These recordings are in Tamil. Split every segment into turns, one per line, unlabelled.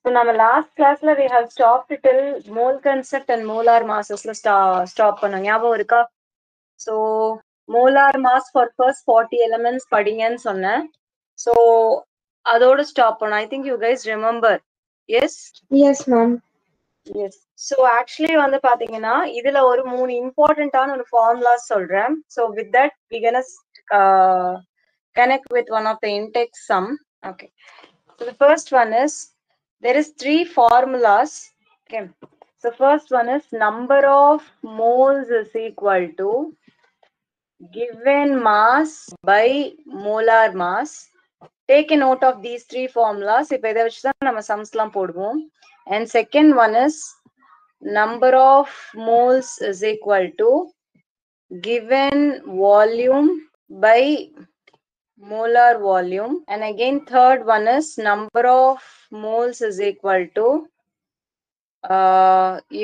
So நம்ம last classல we have stopped till mole concept and molar massesல stop பண்ணோம் ஞாபகம் இருக்கா? So molar mass for first 40 elements படிங்கன்னு சொன்னேன். So அதோட stop பண்ணோம். I think you guys remember. Yes?
Yes, ma'am.
Yes. So actually வந்து பாத்தீங்கன்னா இதுல ஒரு 3 இம்பார்ட்டன்டான ஒரு ஃபார்முலாஸ் சொல்றேன். So with that we gonna connect with one of the intake sum. Okay. So the first one is there is 3 formulas. Okay. So first one is number of moles is equal to given mass by molar mass. Take a note of these 3 formulas. இப்ப இதை வச்சு தான் நம்ம சம்ஸ்லாம் போடுவோம். And second one is number of moles is equal to given volume by molar volume. And again third one is number of moles is equal to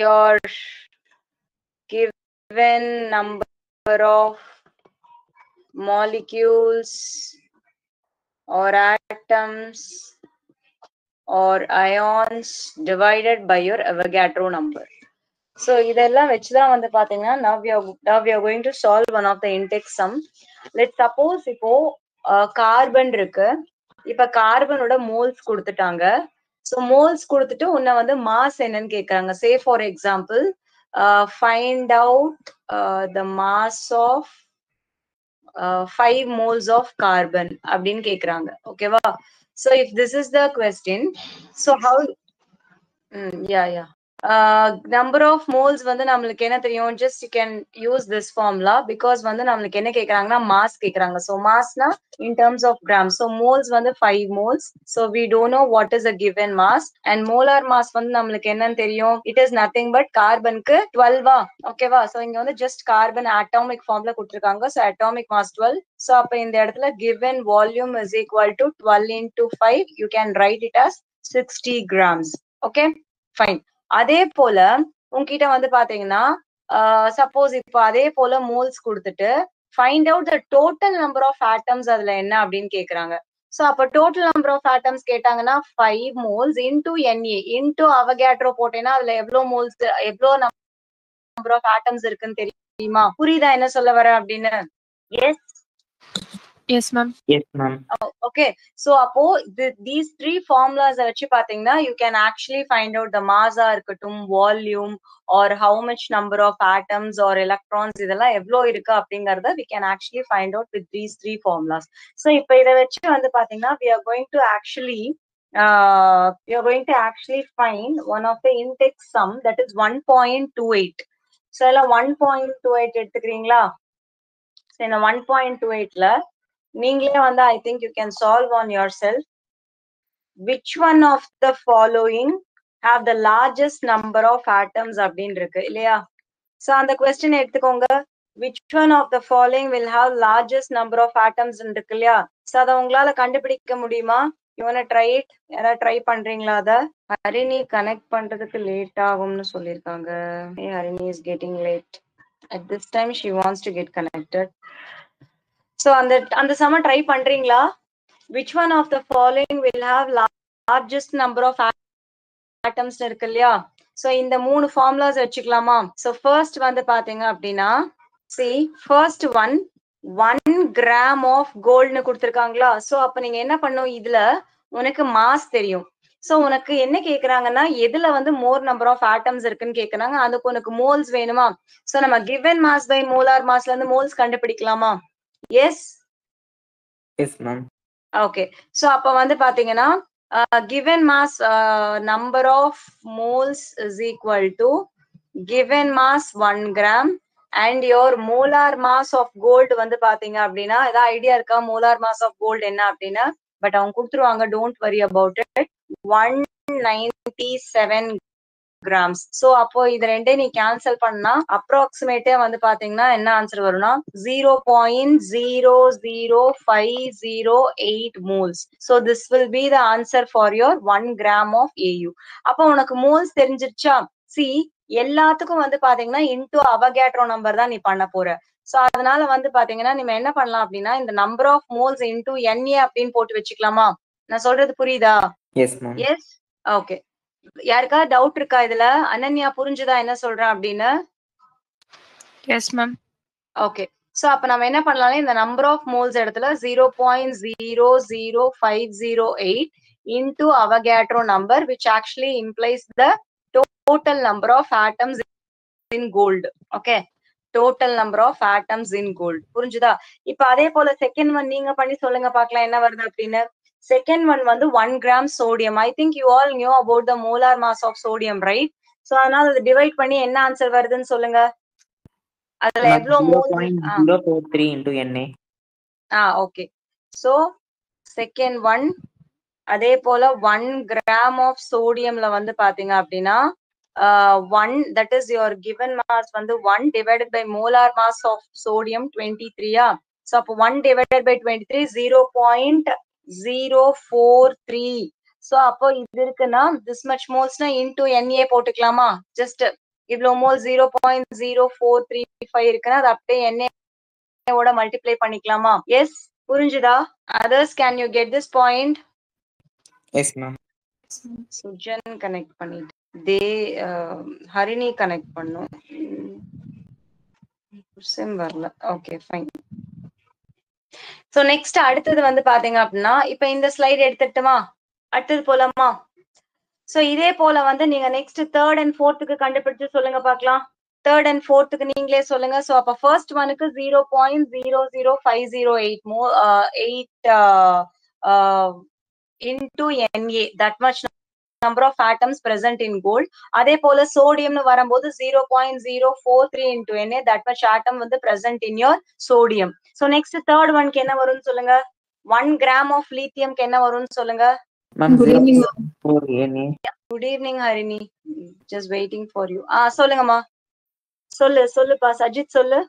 your given number of molecules or atoms or ions divided by your Avogadro number. So இதெல்லாம் வச்சுதான் வந்து பாத்தீங்கன்னா now we are going to solve one of the intake sum. Let's suppose இப்போ கார்பன் இருக்கு. இப்ப கார்பனோட மோல்ஸ் கொடுத்துட்டாங்க. So moles கொடுத்துட்டு உன்னை வந்து மாஸ் என்னன்னு கேக்குறாங்க. Say for example, find out the mass of 5 moles of carbon அப்படின்னு கேக்குறாங்க. ஓகேவா? So if this is the question, so how yeah number of moles வந்து நம்மளுக்கு என்ன தெரியும்? Just you can use this formula because வந்து நம்மளுக்கு என்ன கேக்குறாங்கன்னா mass கேக்குறாங்க. So massனா in terms of grams. So moles வந்து 5 moles. So we don't know what is a given mass. And molar mass வந்து நம்மளுக்கு என்னன்னு தெரியும்? It is nothing but கார்பனுக்கு 12 ஓகேவா? So இங்க வந்து just கார்பன் atomic formula கொடுத்திருக்காங்க. So atomic mass 12. So அப்ப இந்த இடத்துல given volume is equal to 12 into 5. You can write it as 60 grams. Okay, fine. அதே போல உங்ககிட்ட வந்து பாத்தீங்கன்னா சப்போஸ் இப்ப அதே போல மோல்ஸ் கொடுத்துட்டு find out the total number of atoms அதுல என்ன அப்படின்னு கேக்குறாங்க. சோ அப்ப டோட்டல் நம்பர் ஆஃப் ஆட்டம்ஸ் கேட்டாங்கன்னா 5 moles into NA into Avogadro போட்டேன்னா அதுல எவ்வளவு மோல்ஸ் எவ்வளவு நம்பர் ஆஃப் ஆட்டம்ஸ் இருக்குன்னு தெரியுமா? புரியுதா என்ன சொல்ல வர அப்படின்னு? Yes
Yes, ma'am.
Yes, ma'am.
Okay, so அப்போ these 3 formulas வச்சு பாத்தீங்கன்னா you can actually find out the mass இருக்கட்டும், volume or how much number of atoms or electrons இதெல்லாம் எவ்வளவு இருக்கு அப்படிங்கறத we can actually find out with these 3 formulas. So இப்போ இதை வச்சு வந்து பாத்தீங்கன்னா we are going to actually find one of the intake sum that is 1.28. So எல்லாம் 1.28 எடுத்துக்கிறீங்களா? So இந்த 1.28ல நீங்களே வந்து I think you can solve on yourself. Which one of the following have the largest number of atoms அப்படின்னு இருக்கு இல்லையா? So அந்த question எடுத்துக்கோங்க. Which one of the following will have largest number of atoms இருக்கு இல்லையா? So அதை உங்களால கண்டுபிடிக்க முடியுமா? You wanna try it? யாராவது ட்ரை பண்றீங்களா? அத ஹரிணி கனெக்ட் பண்றதுக்கு லேட் ஆகும்னு சொல்லிருக்காங்க. Harini is getting late. At this time she wants to get connected. So அந்த சம ட்ரை பண்றீங்களா? Which one of the following will have largest number of atoms இருக்கு இல்லையா? So இந்த 3 formulas வச்சுக்கலாமா? So first வந்து பாத்தீங்க அப்படின்னா see first one 1 gram of gold னு கொடுத்திருக்காங்களா? So அப்ப நீங்க என்ன பண்ணும்? இதுல உனக்கு மாஸ் தெரியும். So உனக்கு என்ன கேக்குறாங்கன்னா எதுல வந்து more number of atoms இருக்குன்னு கேக்குறாங்க. அதுக்கு உனக்கு moles வேணுமா? So நம்ம given mass by molar massல இருந்து moles கண்டுபிடிக்கலாமா? Yes?
Yes, ma'am.
Okay, so அப்ப வந்து பாத்தீங்கன்னா given mass number of moles is equal to given mass 1 gram and your molar mass of gold வந்து பாத்தீங்க அப்படின்னா ஏதாவது ஐடியா இருக்கா? molar mass of gold என்ன அப்படின்னா? பட் அவங்க கொடுத்துருவாங்க, don't worry about it. 197 grams. So அப்போ இது ரெண்டே நீ கேன்சல் பண்ணா அப்ராக்சிமேட்டே வந்து பாத்தீங்கன்னா என்ன ஆன்சர் வரும்னா 0.00508 moles. So this will be the answer for your 1 gram of AU. அப்போ உனக்கு moles தெரிஞ்சிருச்சா? See எல்லாத்துக்கும் வந்து பாத்தீங்கன்னா இன்டூ அவகேட்ரோ நம்பர் தான் நீ பண்ண போற. சோ அதனால வந்து பாத்தீங்கன்னா நீங்க என்ன பண்ணலாம் அப்படின்னா இந்த number of moles into NA அப்படின்னு போட்டு வச்சுக்கலாமா? நான் சொல்றது புரியுதா?
Yes, ma'am.
Yes? Okay. யாருக்காவது டவுட் இருக்கா இதுல? அனன்யா புரிஞ்சுதா என்ன சொல்றேன் அப்படின்னு?
Yes, ma'am.
ஓகே. சோ அப்ப நம்ம என்ன பண்ணலாம், இந்த நம்பர் ஆஃப் மோல்ஸ் இடத்துல 0.00508 into Avogadro number, which actually implies the total number of atoms in gold. Okay, total number of atoms in gold. புரிஞ்சுதா? இப்ப அதே போல செகண்ட் ஒன் நீங்க பண்ணி சொல்லுங்க பார்க்கலாம் என்ன வருது அப்படின்னு. செகண்ட் ஒன் வந்து 1 gram sodium. I think you all knew about the molar mass of sodium, right? So அதனால அதை டிவைட் பண்ணி என்ன ஆன்சர் வருதுன்னு சொல்லுங்க. அதுல எவ்வளவு mole?
0.043 into Na.
Okay. So second one அதே போல 1 gram of sodiumல வந்து பாத்தீங்க அப்படின்னா 1, that is your given mass வந்து 1 divided by molar mass of sodium 23. So அப்போ 1 divided by 23 0.043. so அப்போ இது இருக்குன்னா this much molesனா into Na போட்டுக்கலாமா? just இவ்வளவு மோல் 0.0435 இருக்குன்னா அது அப்படியே Na ஓட மல்டிப்ளை பண்ணிக்கலாமா? எஸ், புரிஞ்சுதா? others can you get this point?
Yes, ma'am.
Sujan connect பண்ணிட்டு ஹரிணி கனெக்ட் பண்ணும். வரல. Okay fine. சோ நெக்ஸ்ட் அடுத்தது வந்து பாத்தீங்க அப்படின்னா இப்ப இந்த ஸ்லைட் எடுத்துட்டுமா? அடுத்தது போலாமா? சோ இதே போல வந்து நீங்க நெக்ஸ்ட் தேர்ட் அண்ட் ஃபோர்த்துக்கு கண்டுபிடிச்சு சொல்லுங்க பாக்கலாம். தேர்ட் அண்ட் ஃபோர்த்துக்கு நீங்களே சொல்லுங்க. சோ அப்ப ஃபர்ஸ்ட் ஒனுக்கு 0.00508 into Na, that much number of atoms present in gold. அதே போல சோடியம்னு வரும்போது 0.043 into Na, that much atom வந்து present in your sodium. so next third one க்கு என்ன வரும்னு சொல்லுங்க. 1 gram of lithium க்கு என்ன வரும்னு சொல்லுங்க.
Ma'am, 0.4 Na.
good evening Harini, just waiting for you. சொல்லுங்கம்மா. சொல்லுப்பா சஜித் சொல்லு.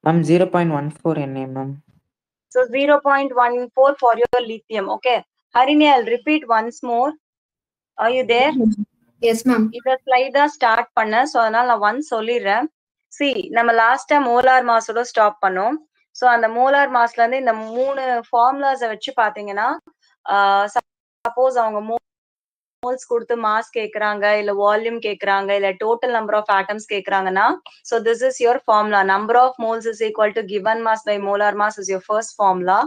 Ma'am, 0.14 Na, ma'am.
so 0.14 for your lithium. okay, Harini, I'll repeat once more. Are you there?
Yes, ma'am.
இந்த ஸ்லைட் தான் ஸ்டார்ட் பண்ண. சோ அதனால நான் ஒன் சொல்லிடுறேன். நம்ம லாஸ்டா மோலார் மாஸோட ஸ்டாப் பண்ணோம். சோ அந்த மோலார் மாஸ்ல இருந்து இந்த 3 ஃபார்முலாஸ வச்சு பாத்தீங்கன்னா சப்போஸ் அவங்க மோல்ஸ் கொடுத்து மாஸ் கேக்குறாங்க, இல்ல வால்யூம் கேக்குறாங்க, இல்ல டோட்டல் நம்பர் ஆஃப் ஆட்டம்ஸ் கேக்குறாங்கன்னா, so this is your formula. number of moles is equal to given mass by molar mass is your first formula.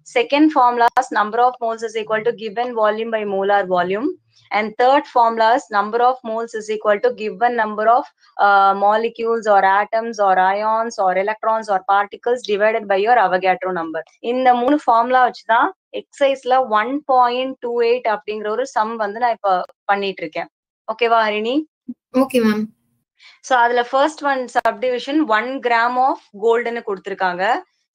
second formula is number of moles is equal to given volume by molar volume. and third formula is number of moles is equal to given number of molecules or atoms or ions or electrons or particles divided by your Avogadro number. இந்த 3 ஃபார்முலா வச்சுதான் எக்ஸசைஸ்ல 1.28 அப்படிங்கிற ஒரு சம் வந்து நான் இப்ப பண்ணிட்டு இருக்கேன். ஓகேவா ஹரிணி?
Okay, ma'am.
சோ அதுல first one subdivision 1 gram of goldன்னு கொடுத்திருக்காங்க.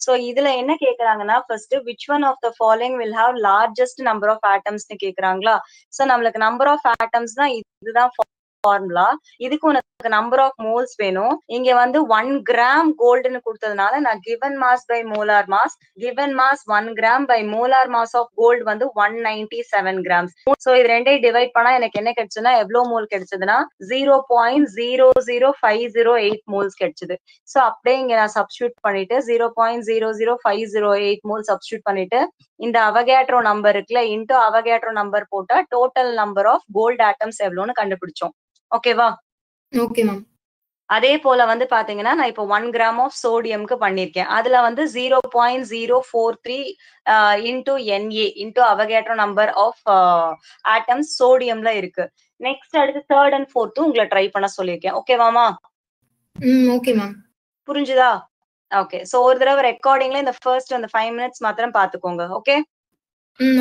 சோ இதுல என்ன கேக்குறாங்கன்னா first which one of the following will have largest number of atoms னு கேக்குறாங்களா. சோ நம்மளுக்கு நம்பர் ஆஃப் ஆட்டம்ஸ் தான் இதுதான் ஃபார்முலா. இதுக்கு உனக்கு நம்பர் ஆஃப் மோல்ஸ் வேணும். இங்க வந்து 1 gram கோல்டுன்னு கொடுத்ததுனால நான் given mass by molar mass, given mass 1 gram by molar mass of gold வந்து 197 grams. சோ இது ரெண்டையும் டிவைட் பண்ணா எனக்கு என்ன கிடைச்சதுன்னா எவ்வளவு மோல் கிடைச்சதுன்னா 0.00508 மோல்ஸ் கிடைச்சது. சோ அப்படியே இங்க நான் சப்ஸ்டியூட் பண்ணிட்டு 0.00508 மோல் சப்ஸ்டியூட் பண்ணிட்டு இந்த அவகேட்ரோ நம்பர் இருக்குல்ல இன்டூ அவகேட்ரோ நம்பர் போட்டா total number of gold atoms எவ்வளவுன்னு கண்டுபிடிச்சோம். ஓகேவா?
Okay, ma'am.
அதே போல வந்து பாத்தீங்கன்னா நான் இப்போ 1 gram ஆஃப் சோடியம்க்கு பண்ணிருக்கேன். அதுல வந்து 0.043 into Na into Avogadro number of atoms சோடியம்ல இருக்கு. நெக்ஸ்ட் அடுத்து தேர்ட் அண்ட் ஃபோர்த்தும் உங்களை ட்ரை பண்ண சொல்லியிருக்கேன். ஓகேவாமா?
Okay, ma'am.
புரிஞ்சுதா? ஓகே. சோ ஒரு தடவை ரெக்கார்டிங்ல இந்த ஃபர்ஸ்ட் அந்த 5 minutes மாத்திரம் பாத்துக்கோங்க. ஓகே?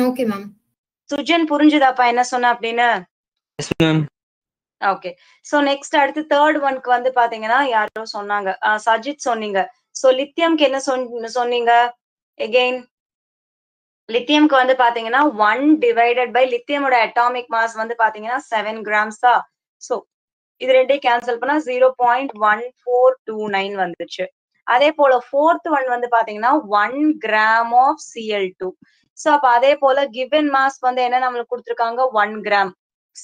Okay, ma'am.
சுஜன் புரிஞ்சுதாப்பா என்ன சொன்ன அப்படின்னு?
Yes, ma'am.
Okay. So next அடுத்து தேர்ட் ஒன்க்கு வந்து பாத்தீங்கன்னா யாரோ சொன்னாங்க, சஜித் சொன்னீங்க. சோ லித்தியம்க்கு என்ன சொன்னீங்க? எகெயின் லித்தியம்க்கு வந்து பாத்தீங்கன்னா 1 டிவைடட் பை லித்தியமோட அட்டாமிக் மாஸ் வந்து பாத்தீங்கன்னா 7 grams தான். சோ இது ரெண்டையும் கேன்சல் பண்ணா 0.1429 வந்துச்சு. அதே போல ஃபோர்த் ஒன் வந்து பாத்தீங்கன்னா 1 gram ஆஃப் Cl2. சோ அப்ப அதே போல given mass வந்து என்ன நம்மளுக்கு கொடுத்திருக்காங்க 1 gram.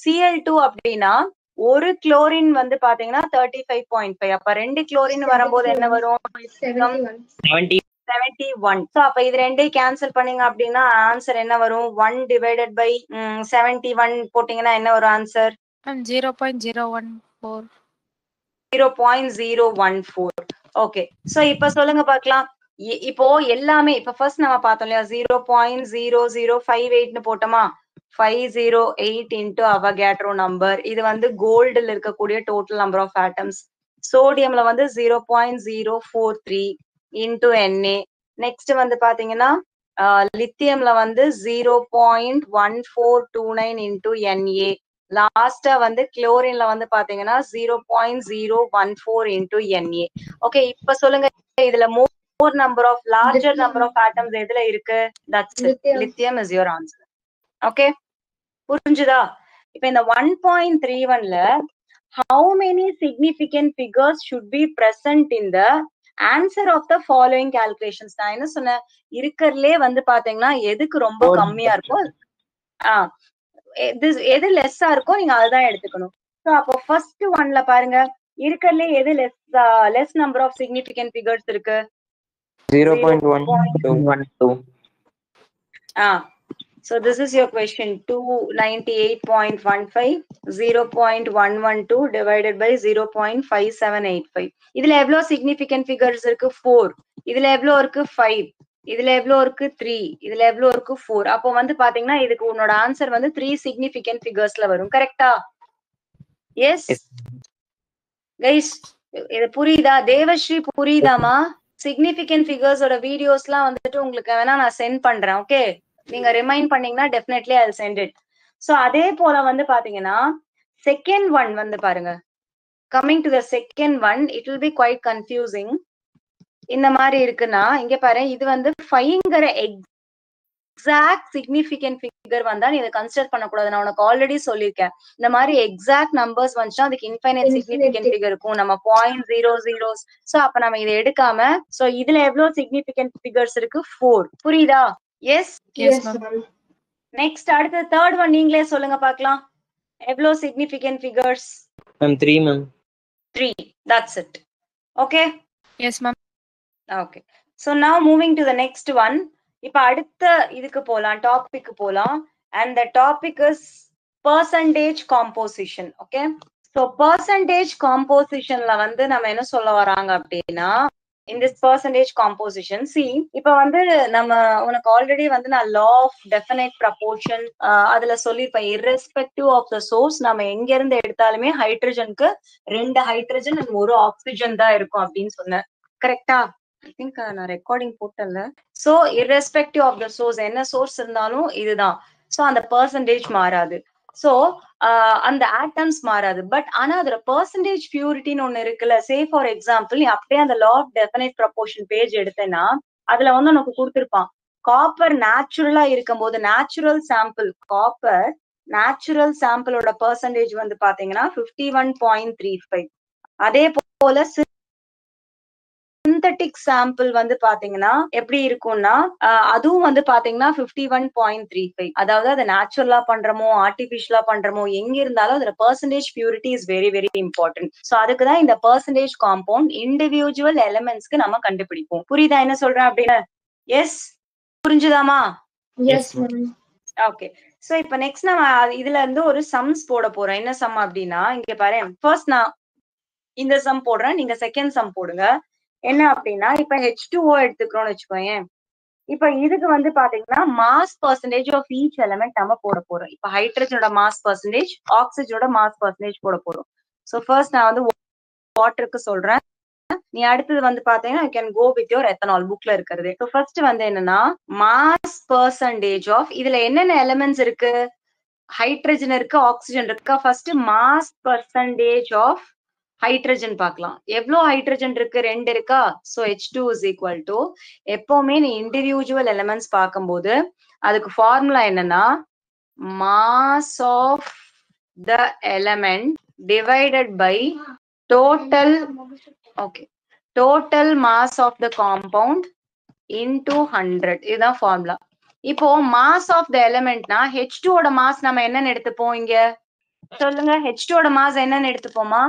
Cl2 அப்படின்னா ஒரு குளோரின் வந்து பாத்தீங்கன்னா 35.5. அப்ப 2 குளோரின் வரும்போது என்ன வரும்?
71.
71. So அப்ப இது ரெண்டையும் கேன்சல் பண்ணீங்க அப்படின்னா ஆன்சர் என்ன வரும்? 1 divided by 71 போட்டீங்கன்னா என்ன வரும் ஆன்சர்?
0.014.
0.014. ஓகே. சோ இப்ப சொல்லுங்க பார்க்கலாம். இப்போ எல்லாமே இப்ப ஃபர்ஸ்ட் நம்ம பார்த்தோம் இல்லையா 0.0058 போட்டோமா 508 into அவகாட்ரோ நம்பர். இது வந்து கோல்டுல இருக்கக்கூடிய டோட்டல் நம்பர் ஆஃப் ஆட்டம்ஸ். சோடியம்ல வந்து 0.043 into Na. நெக்ஸ்ட் வந்து பாத்தீங்கன்னா லித்தியம்ல வந்து 0.1429 into Na. லாஸ்டா வந்து குளோரின்ல வந்து பாத்தீங்கன்னா 0.014 into Na. ஓகே, இப்ப சொல்லுங்க இதுல more number of larger number of atoms எதுல இருக்கு? That's it. Lithium is your answer. Okay, புரிஞ்சுதா? இப்ப இந்த 1.31ல how many significant figures should be present in the answer of the following calculations? நான் என்ன சொன்னேன், இருக்கறதுலே வந்து பாத்தீங்கன்னா எதுக்கு ரொம்ப கம்மியா இருக்கோ எது லெஸ்ஸா இருக்கோ நீங்க அதுதான் எடுத்துக்கணும். சோ அப்போ ஃபர்ஸ்ட் ஒன்ல பாருங்க, இருக்கறதுலே எது less number of significant figures இருக்கு?
0.112.
So this is your question. 298.15 0.112 divided by 0.5785. இதுல எவ்வளவு significant figures இருக்கு? 4. இதுல எவ்வளவு இருக்கு? 5. இதுல எவ்வளவு இருக்கு? 3. இதுல எவ்வளவு இருக்கு? 4. அப்போ வந்து பாத்தீங்கன்னா இதுக்கு உன்னோட ஆன்சர் வந்து 3 significant figuresல வரும். கரெக்டா? எஸ் கைஸ், இது புரியுதா? தேவஸ்ரீ புரியுதாமா? significant figures ஓட வீடியோஸ்லாம் வந்துட்டு உங்களுக்கு வேணா நான் சென்ட் பண்றேன். ஓகே, நீங்க ரிமைண்ட் பண்ணீங்கன்னா definitely I will send it. So அதே போல வந்து பாத்தீங்கன்னா செகண்ட் ஒன் வந்து பாருங்க. Coming to the second one, it will be quite confusing. இந்த மாதிரி இருக்குன்னா இங்க பாரு, இது வந்து 5ங்கிற எக்ஸாக்ட் சிக்னிபிகன்ட் ஃபிகர் வந்தா நீ இதை கன்சிடர் பண்ணக்கூடாது. நான் உனக்கு ஆல்ரெடி சொல்லியிருக்கேன். இந்த மாதிரி எக்ஸாக்ட் நம்பர்ஸ் வந்துச்சுன்னா அதுக்கு இன்ஃபைனைட் சிக்னிபிகன்ட் ஃபிகர் இருக்கும். நம்ம 0.00. சோ அப்ப நம்ம இதை எடுக்காம, சோ இதுல எவ்வளவு சிக்னிபிகன்ட் ஃபிகர்ஸ் இருக்கு? 4. புரியுதா? எஸ்.
Yes, ma'am.
நெக்ஸ்ட் அடுத்து தேர்ட் ஒன் நீங்களே சொல்லுங்க பார்க்கலாம். எவ்வளவு significant figures?
Ma'am, 3 ma'am.
3. That's it. Okay.
Yes, ma'am.
Okay. So now moving to the next one. இப்ப அடுத்த இதுக்கு போலாம், டாபிக் போலாம். And the topic is percentage composition. Okay. So percentage compositionல வந்து நம்ம என்ன சொல்ல வராங்க அப்படின்னா, in this percentage composition, see இப்ப வந்து நம்ம உனக்கு ஆல்ரெடி வந்து நான் law of definite proportion அதுல சொல்லிருப்பேன். irrespective of the source நம்ம எங்க இருந்து எடுத்தாலுமே ஹைட்ரஜனுக்கு 2 ஹைட்ரஜன் and 1 ஆக்சிஜன் தான் இருக்கும் அப்படின்னு சொன்னேன். கரெக்டா? ஐ திங்க் நான் ரெக்கார்டிங் போட்டல. So irrespective of the source, என்ன சோர்ஸ் இருந்தாலும் இதுதான். சோ அந்த பெர்சன்டேஜ் மாறாது. சோ அந்த ஆட்டம்ஸ் மாறாது. பட் ஆனா அதுல பெர்சன்டேஜ் பியூரிட்டின்னு ஒண்ணு இருக்குல்ல. சே ஃபார் எக்ஸாம்பிள், நீ அப்படியே அந்த law of definite proportion page எடுத்தேன்னா அதுல வந்து உனக்கு கொடுத்திருப்பான், காப்பர் நேச்சுரலா இருக்கும் போது நேச்சுரல் சாம்பிள், காப்பர் நேச்சுரல் சாம்பிளோட பெர்சன்டேஜ் வந்து பாத்தீங்கன்னா 51.35. அதே போல சிந்தட்டிக் சாம்பிள் வந்து பாத்தீங்கன்னா எப்படி இருக்கும்னா அதுவும் வந்து பாத்தீங்கன்னா 51.35. அதாவது அதை நேச்சுரலா பண்றமோ ஆர்டிபிஷியலா பண்றமோ எங்க இருந்தாலும் அதுல percentage purity is very very important. So அதுக்குதான் இந்த பெர்சன்டேஜ் காம்பவுண்ட் இண்டிவிஜுவல் எலிமெண்ட்ஸ்க்கு நம்ம கண்டுபிடிப்போம். புரியுதா என்ன சொல்றேன் அப்படின்னு? எஸ், புரிஞ்சுதாமா?
Yes, ma'am.
ஓகே. சோ இப்ப நெக்ஸ்ட் நம்ம இதுல இருந்து ஒரு சம்ஸ் போட போறோம். என்ன சம் அப்படின்னா, இங்க பாரு, ஃபர்ஸ்ட் நான் இந்த சம் போடுறேன், நீங்க செகண்ட் சம் போடுங்க. என்ன அப்படின்னா, இப்ப H2O எடுத்துக்கிறோம்னு வச்சுக்கோங்க. இப்ப இதுக்கு வந்து பாத்தீங்கன்னா mass percentage of each element நம்ம போட போறோம். இப்ப ஹைட்ரஜனோட மாஸ் பெர்சன்டேஜ், ஆக்சிஜனோட மாஸ் பெர்சன்டேஜ் போட போறோம். சோ ஃபர்ஸ்ட் நான் வந்து வாட்டருக்கு சொல்றேன். நீ அடுத்தது வந்து பாத்தீங்கன்னா you can go with your ethanol, புக்ல இருக்கிறது. சோ ஃபர்ஸ்ட் வந்து என்னன்னா மாஸ் பெர்சன்டேஜ் ஆஃப், இதுல என்னென்ன எலிமெண்ட்ஸ் இருக்கு? ஹைட்ரஜன் இருக்கு, ஆக்சிஜன் இருக்கா? First mass percentage of hydrogen பார்க்கலாம். எவ்வளவு ஹைட்ரஜன் இருக்கு? 2 இருக்கா? So H2 is equal to, எப்பவுமே நீ இண்டிவிஜுவல் எலிமெண்ட்ஸ் பார்க்கும்போது அதுக்கு ஃபார்முலா என்னன்னா mass of the element divided by total, okay, total mass of the compound into 100. இதுதான் ஃபார்முலா. இப்போ மாஸ் ஆஃப் த எலிமெண்ட்னா H2 ஓட மாஸ் நம்ம என்னன்னு எடுத்துப்போம்? இங்க சொல்லுங்க, H2 ஓட மாஸ் என்னன்னு எடுத்துப்போமா?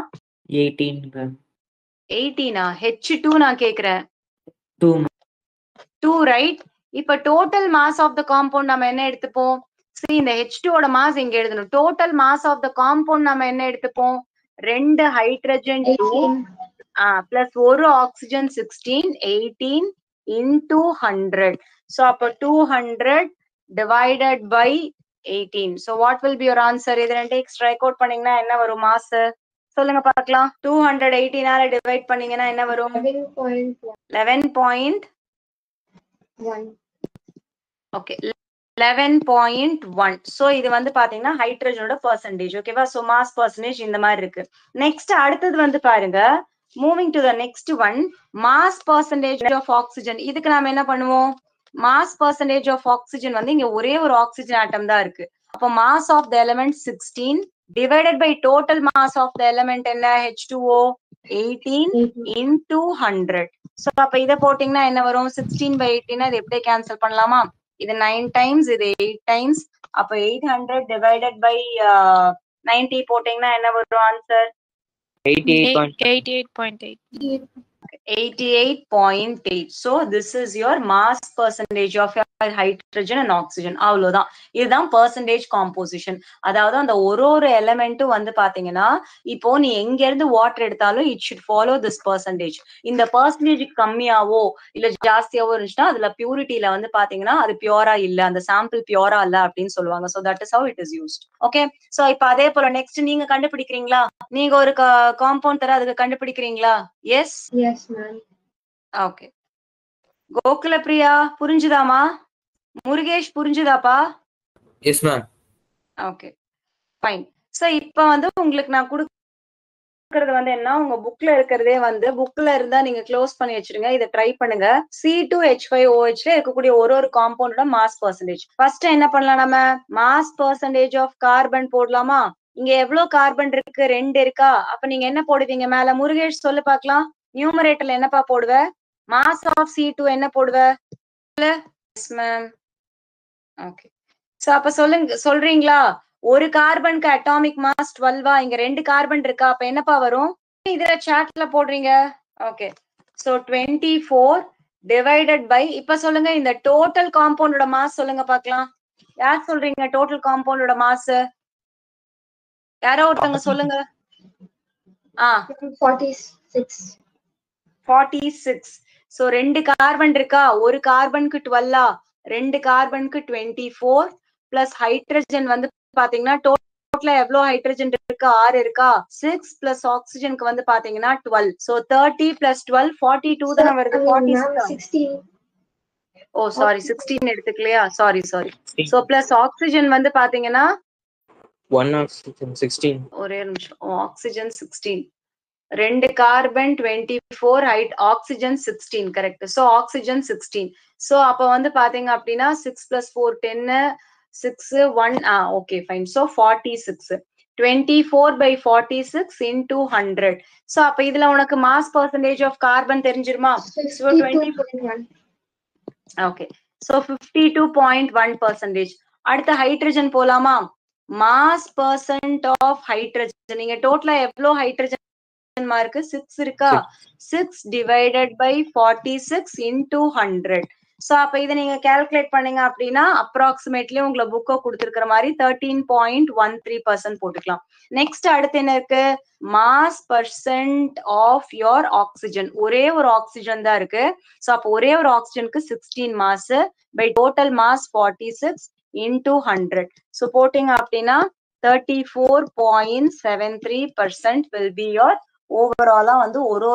18 ma'am.
18ஆ? H2 நான் கேக்குறேன்.
2
2 ரைட். இப்ப total mass of the compound நம்ம என்ன எடுத்துப்போம்? see இந்த H2 ஓட மாஸ் இங்க எழுதணும். Total mass of the compound நம்ம என்ன எடுத்துப்போம்? 2 hydrogen 2 plus 1 oxygen 16 18 into 100. so அப்ப 200 divided by 18. so what will be your answer? இது ரெண்டு ஸ்ட்ரைக் அவுட் பண்ணீங்கன்னா என்ன வரும் மாஸ்? சொல்லுங்க பார்க்கலாம். 218 ஆல டிவைட் பண்ணீங்கன்னா என்ன வரும்? 11.1. ஓகே 11.1. சோ இது வந்து பாத்தீங்கன்னா ஹைட்ரஜனோட பெர்சன்டேஜ். ஓகேவா? சோ மாஸ் பெர்சன்டேஜ் இந்த மாதிரி இருக்கு. நெக்ஸ்ட் அடுத்தது வந்து பாருங்க, moving to the next one, mass percentage of oxygen. இதுக்கு நாம என்ன பண்ணுவோம்? மாஸ் பெர்சன்டேஜ் ஆஃப் ஆக்சிஜன் வந்து இங்க ஒரே ஒரு ஆக்சிஜன் ஆட்டம் தான் இருக்கு. அப்போ mass of the element 16 divided by total mass of the element என்ன? H2O 18 into 100. சோ அப்ப இத போட்டீங்கன்னா என்ன வரும்? 16 by 18 இது எப்படி கேன்சல் பண்ணலாமா? இது 9 டைம்ஸ், இது 8 டைம்ஸ். அப்ப 800 டிவைடட் பை 90 போட்டீங்கன்னா என்ன வரும் answer?
88.8.
88.8. so this is your mass percentage of your hydrogen and oxygen. அவ்வளவுதான். இதுதான் percentage composition. அதாவது அந்த ஒரு எலிமெண்ட்டும் வந்து பாத்தீங்கன்னா, இப்போ நீ எங்க இருந்து வாட்டர் எடுத்தாலும் it should follow this percentage. இந்த percentage கம்மியாவோ இல்ல ஜாஸ்தியாவோ இருந்துச்சுன்னா அதுல பியூரிட்டியில வந்து பாத்தீங்கன்னா அது பியூரா இல்ல, அந்த சாம்பிள் பியூரா இல்ல அப்படின்னு சொல்லுவாங்க. so that is how it is used. okay, so இப்ப அதே போல நெக்ஸ்ட் நீங்க கண்டுபிடிக்கிறீங்களா? நீங்க ஒரு காம்பவுண்ட் தர அதுக்கு கண்டுபிடிக்கிறீங்களா? Yes
Yes, ma'am.
Okay. Gokula Priya புரிஞ்சுதாமா? முருகேஷ் புரிஞ்சுதாப்பா?
Yes ma'am.
Okay fine. So இப்ப வந்து உங்களுக்கு நான் கொடுக்கறது வந்து என்ன, உங்க புக்ல இருக்கிறதே வந்து புக்ல இருந்தா நீங்க க்ளோஸ் பண்ணி வச்சிருங்க. இதை ட்ரை பண்ணுங்க. C2H5OH இருக்கக்கூடிய ஒரு காம்பவுண்டோட மாஸ் பெர்சன்டேஜ். ஃபர்ஸ்ட் என்ன பண்ணலாம்? நம்ம மாஸ் பெர்சன்டேஜ் ஆஃப் கார்பன் போடலாமா? இங்க எவ்வளவு கார்பன் இருக்கு? 2 இருக்கா? அப்ப நீங்க என்ன போடுவீங்க மேல? முருகேஷ் சொல்லு பார்க்கலாம். நியூமரேட்டர்ல என்னப்பா போடுவ? மாஸ் ஆஃப் C2 என்ன போடுவ? S ma'am. ஓகே, சோ அப்ப சொல்றீங்களா? ஒரு கார்பனுக்கு அட்டாமிக் மாஸ் 12. இங்க 2 கார்பன் இருக்கா? அப்ப என்னப்பா வரும்? இதுல சாட்ல போடுறீங்க. ஓகே, சோ 24 டிவைடட் பை, இப்ப சொல்லுங்க இந்த டோட்டல் காம்பவுண்டோட மாஸ் சொல்லுங்க பார்க்கலாம். யார் சொல்றீங்க டோட்டல் காம்பவுண்டோட மாஸ்? யாரோ ஒருத்தவங்க சொல்லுங்க. 46. சோ 2 கார்பன் இருக்கா? ஒரு கார்பனுக்கு 12, 2 கார்பனுக்கு 24 பிளஸ் ஹைட்ரஜன் வந்து பாத்தீங்கன்னா டோட்டலா எவ்வளவு ஹைட்ரஜன் இருக்கு? 6 இருக்கா? 6 பிளஸ் ஆக்சிஜனுக்கு வந்து பாத்தீங்கன்னா 12. சோ 30 பிளஸ் 12 42 தான வருது. 46. ஓ சாரி 16 எடுத்துக்கலையா? சாரி. சோ பிளஸ் ஆக்சிஜன் வந்து பாத்தீங்கன்னா
1 oxygen 16.
ஒரே நிமிஷம். Oxygen 16, 2 carbon 24, oxygen 16. Correct. So oxygen 16. So அப்ப வந்து பாத்தீங்க அப்படின்னா 6 பிளஸ் 4 10, 6 1. Okay fine. So 46. 24 by 46 into 100. So அப்ப இதுல உனக்கு மாஸ் பெர்சன்டேஜ் ஆஃப் கார்பன் தெரிஞ்சிருமா? சோ 20. Okay, so 52.1%. அடுத்த ஹைட்ரஜன் போலாமா? Mass percent of hydrogen. நீங்க டோட்டலா எவ்வளவு ஹைட்ரஜன் மார்க்கு? 6 இருக்கா? 6 டிவைடட் பை 46 into 100. சோ அப்ப இதை நீங்க கால்குலேட் பண்ணீங்க அப்படின்னா அப்ராக்சிமேட்லி உங்களை புக்கை கொடுத்துருக்கிற மாதிரி 13.13% போட்டுக்கலாம். நெக்ஸ்ட் அடுத்து என்ன இருக்கு? Mass percent of your oxygen. ஒரே ஒரு ஆக்சிஜன் தான் இருக்கு. சோ அப்போ ஒரே ஒரு ஆக்சிஜனுக்கு 16 mass by total mass 46 into 100. So போட்டீங்க அப்படின்னா 34.73% will be your ஓவராலா வந்து ஒரு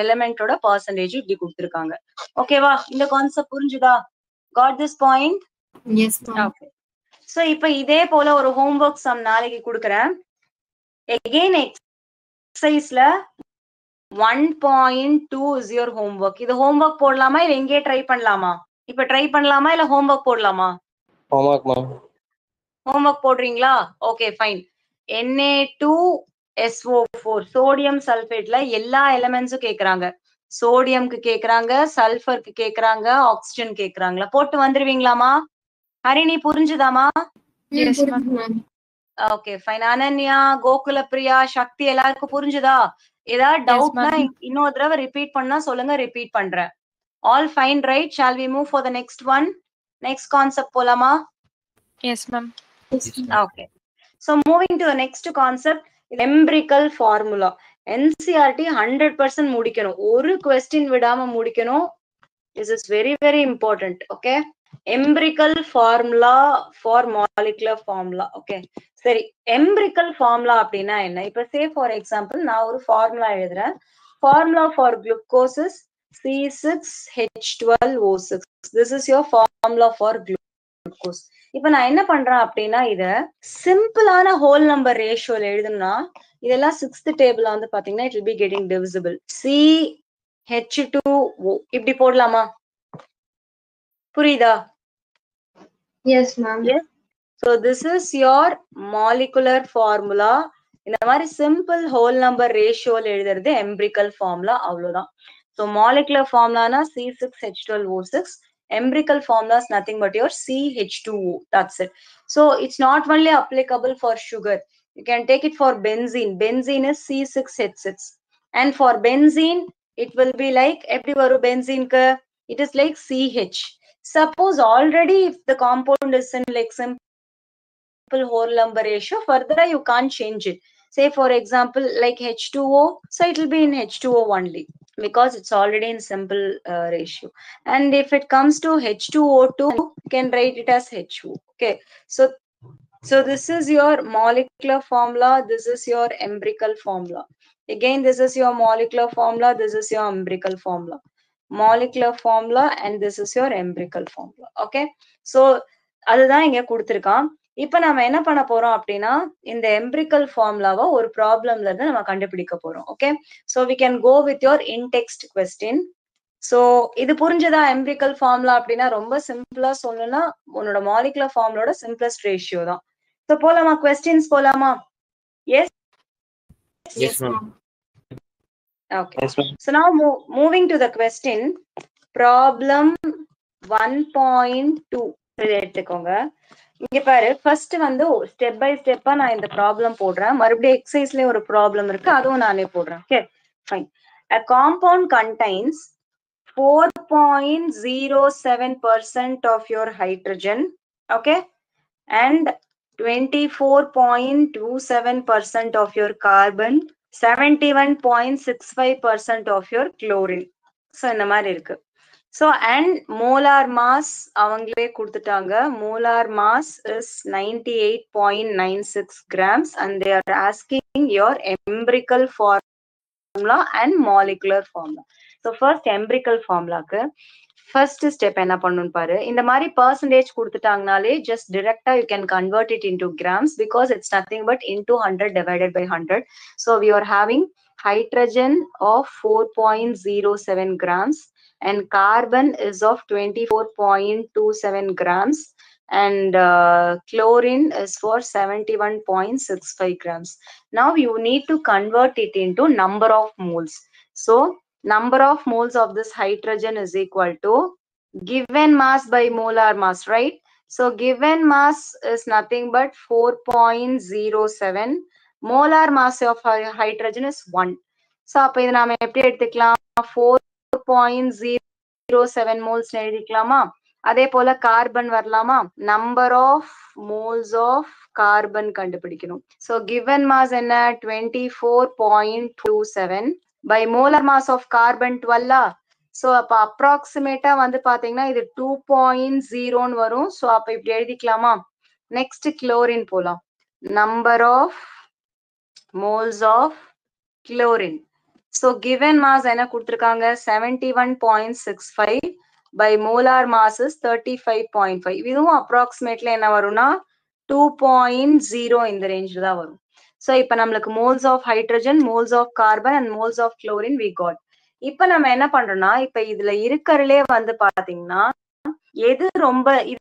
எலிமெண்டோட பெர்சன்டேஜ் இப்படி கொடுத்திருக்காங்க. ஓகேவா? இந்த கான்செப்ட் புரிஞ்சுதா? Got this point?
Yes ma'am.
Okay, so இப்போ இதே போல ஒரு ஹோம்வொர்க் சம் நாளைக்கு கொடுக்குறேன். எகைன் எக்ஸசைஸ்ல 1.2 is your homework. இது ஹோம்வொர்க் போடலாமா இல்ல எங்கேயே ட்ரை பண்ணலாமா? இப்ப ட்ரை பண்ணலாமா இல்ல ஹோம்வொர்க் போடலாமா?
Homework ma'am.
ஹோம்வொர்க் போடுறீங்களா? Okay fine. Na2SO4 சோடியம் சல்பேட்ல எல்லா எலிமெண்ட்ஸும் கேக்குறாங்க. சோடியம்க்கு கேக்குறாங்க, சல்பருக்கு கேக்குறாங்க, ஆக்சிஜன் கேக்குறாங்களா? போட்டு வந்துருவீங்களாமா? ஹரிணி புரிஞ்சுதாமா?
Yes, ma'am.
Okay fine. Ananya, Gokula Priya, Sakthi எல்லாருக்கும் புரிஞ்சுதா? ஏதாவது டவுட்னா இன்னொரு தடவை ரிப்பீட் பண்ணா சொல்லுங்க, ரிப்பீட் பண்றேன். All fine, right? Shall we move for the next one? Next concept polama?
Yes, ma'am.
Okay. So moving to the next concept, empirical formula. NCERT 100% முடிக்கணும். ஒரு question விடாம முடிக்கணும். This is very, very important. Okay. Empirical formula for molecular formula. Okay. சரி, empirical formula அப்படின்னா என்ன? இப்ப say for example, நான் ஒரு formula எழுதுறேன். Formula for glucose is C6H12O6. This is your formula for glucose. இப்ப நான் என்ன பண்றேன் அப்படின்னா, இத சிம்பிளான ஹோல் நம்பர் ரேஷியோல எழுதுனா இதெல்லாம் 6th டேபிள்ல வந்து பாத்தீங்கன்னா it will be getting divisible. CH2O இப்படி போடலாமா? புரியுதா?
Yes, ma'am.
Yes. So this is your molecular formula. இந்த மாதிரி simple whole number ratioல எழுதுறது empirical formula அவ்வளவுதான். So molecular formula C6H12O6. Empirical formula is nothing but your CH2O. That's it. So it's not only applicable for sugar. You can take it for benzene. Benzene is C6H6. And for benzene, it will be like every varu benzene ka, it is like CH. Suppose already if the compound is in like simple whole number ratio, further you can't change it. Say for example like H2O, so it will be in H2O only because it's already in simple ratio. And if it comes to H2O2, you can write it as HO. Okay, so this is your molecular formula, this is your empirical formula. Again, this is your molecular formula, this is your empirical formula. Molecular formula and this is your empirical formula. Okay, so அதுதான் இங்க கொடுத்திருக்கான். இப்ப நம்ம என்ன பண்ண போறோம் அப்படின்னா, இந்த empirical formulaவை ஒரு ப்ராப்ளம்ல இருந்து நம்ம கண்டுபிடிக்க போறோம். Okay, so we can go with your in-text question. So இது புரிஞ்சதா? empirical formula அப்படின்னா ரொம்ப சிம்பிளா சொல்லணும்னா உன்னோட molecular formulaோட simplest ratio தான். So போலாமா? questions போலாமா? Yes?
Yes, ma'am.
Okay.
Yes, ma'am.
So now moving to the question, problem 1.2 இதை எடுத்துக்கோங்க. இங்க பாரு, ஃபர்ஸ்ட் வந்து ஸ்டெப் பை ஸ்டெப்பா நான் இந்த ப்ராப்ளம் போடுறேன். மறுபடியும் எக்ஸசைஸ்லயே ஒரு ப்ராப்ளம் இருக்கு, அதுவும் நானே போடுறேன். Okay, fine. A compound contains 4.07% of your hydrogen, okay, and 24.27% of your carbon, 71.65% of your chlorine. So இந்த மாதிரி இருக்கு. So and molar mass அவங்களே கொடுத்துட்டாங்க. Molar mass is 98.96 grams and they are asking your empirical formula and molecular formula. So first empirical formulaக்கு first step என்ன பண்ணணும் பாரு. இந்த மாதிரி percentage கொடுத்துட்டாங்கனாலே just directா you can convert it into grams because it's nothing but into 100 divided by 100. So we are having hydrogen of 4.07 grams and carbon is of 24.27 grams and chlorine is for 71.65 grams. Now you need to convert it into number of moles. So number of moles of this hydrogen is equal to given mass by molar mass, right? So given mass is nothing but 4.07. Molar mass of hydrogen is 1. So அப்ப இது நாம எப்படி எடுத்துக்கலாம்? 4.07 moles எழுதிக்கலாமா? அதே போல கார்பன் வரலாமா? Number of moles of carbon கண்டுபிடிக்கணும். So given mass என்ன? 24.27 by molar mass of carbon 12. So அப்ப approximate வந்து பாத்தீங்கன்னா இது 2.0 வரும். So அப்ப இப்படி எழுதிக்கலாமா? Next chlorine போலாம். Number of moles of chlorine. So given mass என்ன கொடுத்திருக்காங்க? 71.65 by molar mass is 35.5. இதுவும் approximately என்ன வரும்னா 2.0 இந்த ரேஞ்சில தான் வரும். So இப்ப நம்மளுக்கு moles of hydrogen, moles of carbon and moles of chlorine we got. இப்ப நம்ம என்ன பண்றோம்னா, இப்ப இதுல இருக்கறதுலே வந்து பாத்தீங்கன்னா எது ரொம்ப இது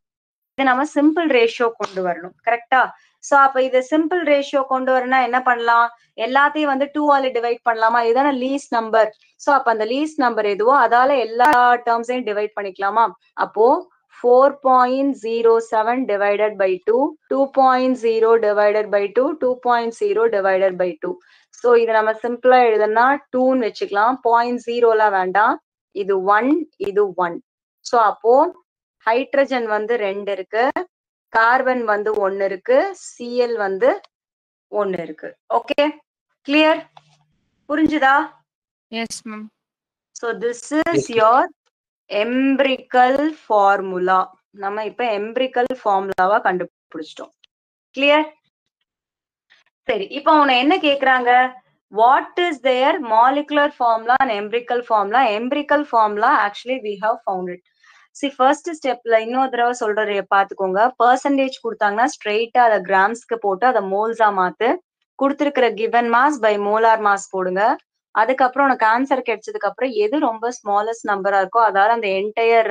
நம்ம சிம்பிள் ரேஷியோ கொண்டு வரணும், கரெக்டா? சோ அப்ப இது சிம்பிள் ரேஷியோ கொண்டு வரணும்னா என்ன பண்ணலாம்? எல்லாத்தையும் வந்து 2 ஆல டிவைட் பண்ணலாமா? இதுதான லீஸ்ட் நம்பர். சோ அப்ப அந்த லீஸ்ட் நம்பர் எதுவோ அதால எல்லா டேர்ம்ஸையும் டிவைட் பண்ணிக்கலாமா? அப்போ 4.07 divided by 2, 2.0 divided by 2, 2.0 divided by 2. So இத நம்ம சிம்பிளா எழுதனா 2 ன்னு வெச்சுக்கலாம். 0.0ல வேண்டாம். இது 1, இது 1. சோ அப்போ ஹைட்ரஜன் வந்து 2 இருக்கு, கார்பன் வந்து 1 இருக்கு, Cl வந்து 1 இருக்கு. Okay, clear? புரிஞ்சுதா?
Yes, ma'am.
So this is your empirical formula. நம்ம இப்ப empirical formulaவா கண்டுபிடிச்சிட்டோம். கிளியர்? சரி, இப்ப உன்னை என்ன கேக்குறாங்க? What is their molecular formula and empirical formula? Empirical formula actually we have found it. See, first stepல இன்னொரு தடவை சொல்ற பாத்துக்கோங்க. percentage கொடுத்தாங்கன்னா ஸ்ட்ரெயிட்டா அதை கிராம்ஸ்க்கு போட்டு அதை மோல்ஸா மாத்து, கொடுத்திருக்கிற given mass by molar mass போடுங்க. அதுக்கப்புறம் உனக்கு ஆன்சர் கிடைச்சதுக்கு அப்புறம் எது ரொம்ப ஸ்மாலஸ்ட் நம்பரா இருக்கோ அதாவது அந்த என்டையர்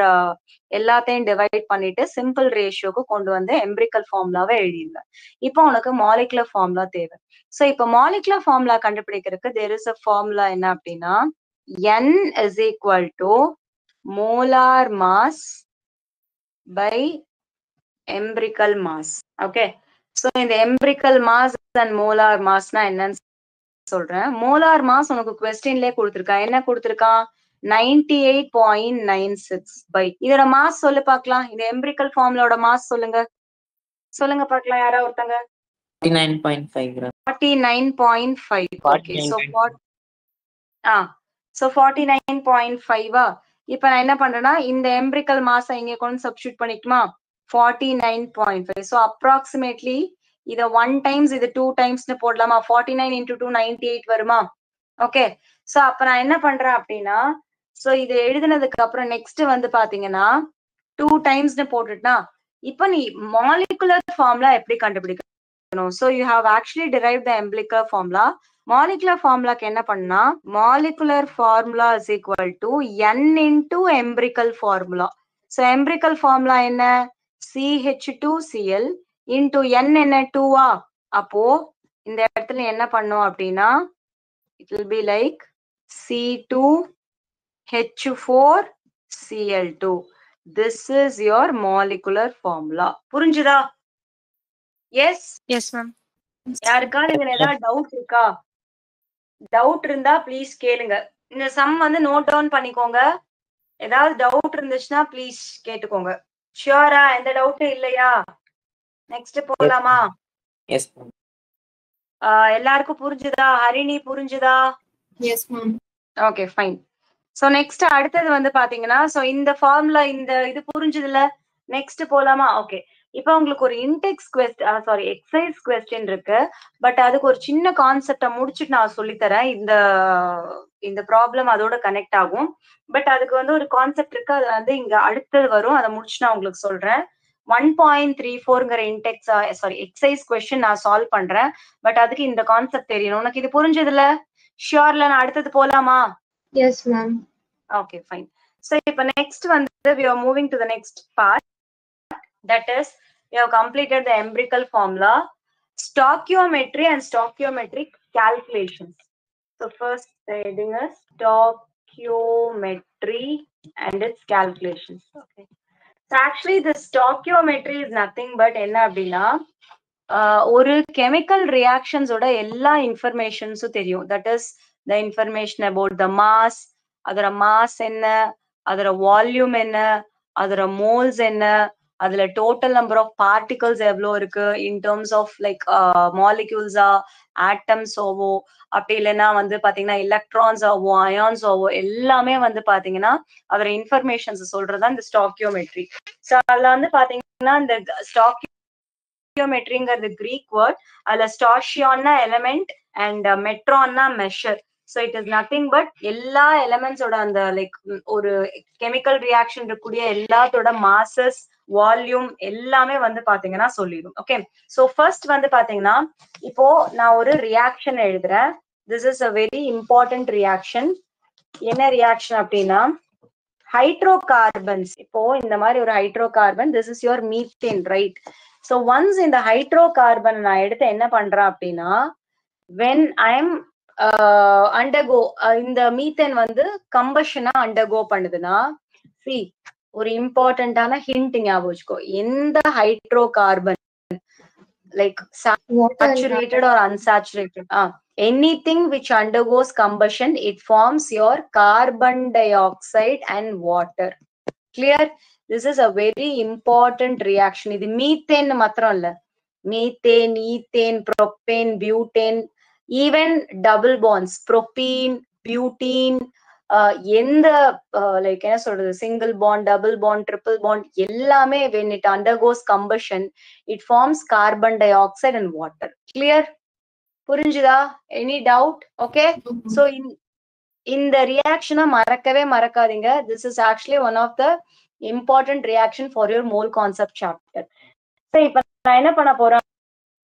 எல்லாத்தையும் டிவைட் பண்ணிட்டு சிம்பிள் ரேஷியோக்கு கொண்டு வந்து எம்பிரிக்கல் ஃபார்முலாவை எழுதிடுங்க. இப்போ உனக்கு மாலிகுலர் ஃபார்முலா தேவை. சோ இப்போ மாலிகுலர் ஃபார்முலா கண்டுபிடிக்கிறதுக்கு there is a formula என்ன அப்படின்னா n is equal to molar mass by empirical mass. Okay, so இந்த empirical mass and molar mass னா என்னன்னு சொல்றேன். மோலார் மாஸ் உனக்கு क्वेश्चनலயே கொடுத்திருக்கான். என்ன கொடுத்திருக்கான்? 98.96 பை. இதோட மாஸ் சொல்லு பார்க்கலாம். இந்த எம்பிரிக்கல் ஃபார்முலாவோட மாஸ் சொல்லுங்க. சொல்லுங்க பார்க்கலாம், யாரா ஒருத்தங்க.
49.5 gram.
49.5. Okay, so 49.5. இப்ப நான் என்ன பண்றேன்னா இந்த எம்பிரிக்கல் மாஸ் இங்க கொண்டு சப்ஸ்டிட்யூட் பண்ணிக்குமா? 49.5. so approximately இத 1 times இது 2 times னு போடலாமா? 49 into 2 98 வருமா? ஓகே, சோ அப்ப நான் என்ன பண்றேன் அப்படின்னா சோ இது எழுதினதுக்கு அப்புறம் நெக்ஸ்ட் வந்து பாத்தீங்கன்னா 2 times னு போட்டுட்டா இப்ப நீ மாலிகுலர் ஃபார்முலா எப்படி கண்டுபிடிக்கணும்? So you have actually derived the empirical formula. Molecular ஃபார்முலாக்கு என்ன பண்ணா molecular formula is equal to n into empirical formula. சோ empirical formula என்ன? CH2Cl into n என்ன 2ஆ? அப்போ இந்த இடத்துல என்ன பண்ணும் அப்படின்னா it will be like C2H4Cl2. this is your molecular formula. புரிஞ்சுதா? எஸ்?
Yes, ma'am.
யாருக்கா இதுல ஏதாவது டவுட் இருக்கா? டவுட் இருந்தா ப்ளீஸ் கேளுங்க. இந்த சம் வந்து நோட் டவுன் பண்ணிக்கோங்க. ஏதாவது டவுட் இருந்துச்சுன்னா ப்ளீஸ் கேட்டுக்கோங்க. ஷியோரா? எந்த டவுட்டும் இல்லையா? நெக்ஸ்ட் போலாமா?
Yes, ma'am.
எல்லாருக்கும் புரிஞ்சுதா? ஹரிணி புரிஞ்சுதா?
Yes, ma'am.
Okay, fine. So next அடுத்தது வந்து பாத்தீங்கன்னா சோ இந்த ஃபார்முலா இந்த இது புரிஞ்சுதுல? நெக்ஸ்ட் போலாமா? ஓகே, இப்போ உங்களுக்கு ஒரு இன்டெக்ஸ் எக்ஸசைஸ் கொஸ்டின் இருக்கு. பட் அதுக்கு ஒரு சின்ன கான்செப்டை முடிச்சுட்டு நான் சொல்லித்தரேன். இந்த ப்ராப்ளம் அதோட கனெக்ட் ஆகும். பட் அதுக்கு வந்து ஒரு கான்செப்ட் இருக்கு, அது வந்து இங்க அடுத்தது வரும். அதை முடிச்சு நான் உங்களுக்கு சொல்றேன். 1.34ங்கிற எக்ஸசைஸ் கொஸ்டின் நான் சால்வ் பண்றேன். பட் அதுக்கு இந்த கான்செப்ட் தெரியணும். உனக்கு இது புரிஞ்சதுல? ஷியோர்ல? நான் அடுத்தது போலாமா?
Yes, ma'am.
Okay, fine. So இப்ப next வந்து we are moving to the next part. That is, we have completed the empirical formula, stoichiometry and stoichiometric calculations. So first heading is stoichiometry and its calculations. Okay. So actually the stoichiometry is nothing but என்ன அப்படின்னா ஒரு கெமிக்கல் ரியாக்ஷன்ஸோட எல்லா இன்ஃபர்மேஷன்ஸும் தெரியும். That is the information about the mass, அதோட மாஸ் என்ன, அதோட வால்யூம் என்ன, அதோட மோல்ஸ் என்ன, அதுல டோட்டல் நம்பர் ஆஃப் பார்ட்டிகல்ஸ் எவ்வளோ இருக்கு இன் டேர்ம்ஸ் ஆஃப் லைக் மாலிக்யூல்ஸா, ஆட்டம்ஸ் ஆவோ, அப்படி இல்லைன்னா வந்து பாத்தீங்கன்னா எலக்ட்ரான்ஸ் ஆவோ, அயான்ஸ் ஆவோ, எல்லாமே வந்து பாத்தீங்கன்னா அதோட இன்ஃபர்மேஷன்ஸ் சொல்றதா இந்த ஸ்டாக்கியோமெட்ரி. ஸோ அதுல வந்து பாத்தீங்கன்னா இந்த ஸ்டாக்கியோமெட்ரிங்கிறது கிரீக் வேர்ட். அதுல ஸ்டாஷியான்னா எலிமெண்ட் அண்ட் மெட்ரான்னா measure. So it is nothing but எல்லா எலிமெண்ட்ஸோட அந்த லைக் ஒரு கெமிக்கல் ரியாக்ஷன் இருக்கக்கூடிய எல்லாத்தோட மாசஸ், வால்யூம் எல்லாமே வந்து பாத்தீங்கன்னா சொல்லிடும். ஓகே, ஸோ ஃபர்ஸ்ட் வந்து பாத்தீங்கன்னா இப்போ நான் ஒரு ரியாக்ஷன் எழுதுறேன். This is a very important reaction. என்ன ரியாக்ஷன் அப்படின்னா ஹைட்ரோகார்பன்ஸ். இப்போ இந்த மாதிரி ஒரு hydrocarbon, this is your methane, right? So once இந்த ஹைட்ரோகார்பன் நான் எடுத்து என்ன பண்றேன் அப்படின்னா when I am undergo இந்த மீத்தேன் வந்து கம்பஷனா அண்டர்கோ பண்ணுதுன்னா see ஒரு இம்பார்ட்டன்டான ஹிண்ட் ஞாபகம் வச்சுக்கோ. எந்த hydrocarbon like saturated or unsaturated, anything which undergoes combustion, it forms your carbon dioxide and water. Clear? This is a very important reaction. இது மீத்தேன் மாத்திரம் இல்ல, methane, ethane, propane, butane, even double bonds, propene, butene, எந்த லைக் என்ன சொல்றது, single bond, double bond, triple bond எல்லாமே when it undergoes combustion, it forms carbon dioxide and water. Clear? புரிஞ்சுதா? Any doubt? Okay. So இந்த ரியாக்ஷனை மறக்கவே மறக்காதீங்க. This is actually one of the important reaction for your mole concept chapter. So இப்ப நான் என்ன பண்ண போறேன்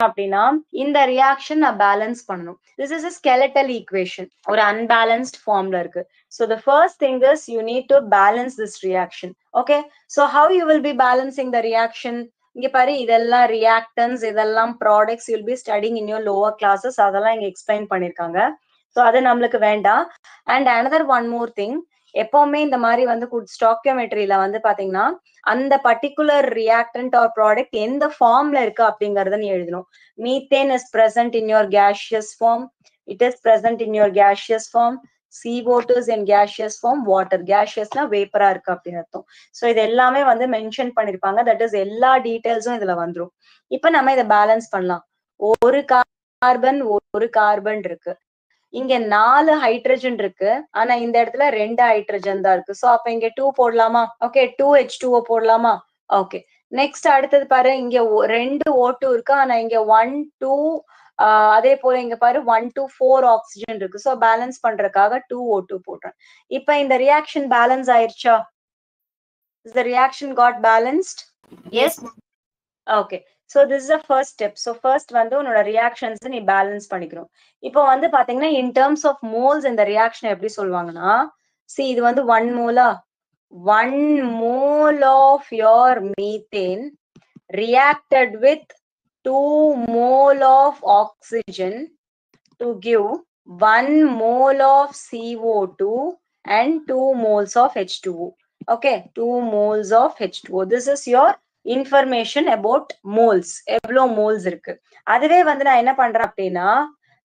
அப்படின்னா, இந்த ரியாக்ஷன் நான் பேலன்ஸ் பண்ணணும். This is a skeletal equation, ஒரு unbalanced formல இருக்கு. So the first thing is you need to balance this reaction. Okay, so how you will be balancing the reaction? இங்க பாரு, இதெல்லாம் reactants, இதெல்லாம் products you will be studying in your lower classes. அதெல்லாம் இங்க explain பண்ணிருக்காங்க. So அது நம்மளுக்கு வேண்டாம். And another one more thing, எப்பவுமே இந்த மாதிரி வந்து ஸ்டாக்கியோமெட்ரியில வந்து பாத்தீங்கன்னா அந்த பர்டிகுலர் ரியாக்டன்ட் ஆர் ப்ராடக்ட் எந்த ஃபார்ம்ல இருக்கு அப்படிங்கறத நீ எழுதணும். Methane is present in your gaseous form, it is present in your gaseous form. CO2 is in gaseous form. Water gaseousனா வேப்பரா இருக்கு அப்படின்னு அர்த்தம். ஸோ இது எல்லாமே வந்து மென்ஷன் பண்ணிருப்பாங்க. தட் இஸ் எல்லா டீடைல்ஸும் இதுல வந்துடும். இப்ப நம்ம இதை பேலன்ஸ் பண்ணலாம். ஒரு கார்பன் ஒரு கார்பன் இருக்கு, இங்க 4 ஹைட்ரஜன் இருக்கு, ஆனா இந்த இடத்துல 2 ஹைட்ரஜன் தான் இருக்கு. சோ அப்ப இங்க 2 போடலாமா? ஓகே, 2H2O போடலாமா? ஓகே, நெக்ஸ்ட் அடுத்தது பாரு, இங்க 2 O2 இருக்கு, ஆனா இங்க 1 2 அதே போல இங்க பாரு 1 2 4 ஆக்சிஜன் இருக்கு. சோ பேலன்ஸ் பண்றதுக்காக 2 O2 போடுறேன். இப்ப இந்த ரியாக்ஷன் பேலன்ஸ் ஆயிருச்சா? The reaction got balanced? Yes. Okay, so this is the first step. So first வந்து உன்னோட reactions நீ balance பண்ணிக்கணும். இப்போ வந்து பாத்தீங்கன்னா in terms of moles இந்த reaction எப்படி சொல்லுவாங்கன்னா, see இது வந்து 1 mole, 1 mole of your methane reacted with 2 mole of oxygen to give 1 mole of CO2 and 2 moles of H2O. Okay, 2 moles of H2O. This is your information about moles. எவ்வளோ moles இருக்கு. அதுவே வந்து நான் என்ன பண்றேன் அப்படின்னா,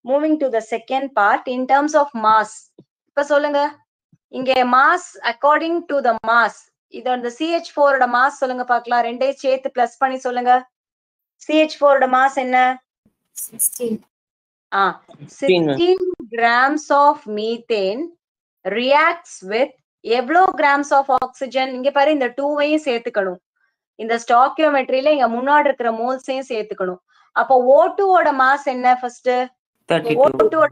moving to the second part in terms of mass. இப்ப சொல்லுங்க, இங்க mass according to the mass, இது அந்த CH4 ஓட mass சொல்லுங்க பார்க்கலாம். ரெண்டையும் சேர்த்து பிளஸ் பண்ணி சொல்லுங்க. CH4 ஓட mass என்ன?
16.
16 grams of methane reacts with எவ்வளோ grams of oxygen? இங்க பாரு, இந்த 2வையும் சேர்த்துக்கணும். இந்த ஸ்டாக்கியோமெட்ரியில இங்க முன்னாடி இருக்கிற மோல்ஸையும் சேர்த்துக்கணும். அப்போ O2 ஓட மாஸ் என்ன? ஃபர்ஸ்ட் O2 ஓட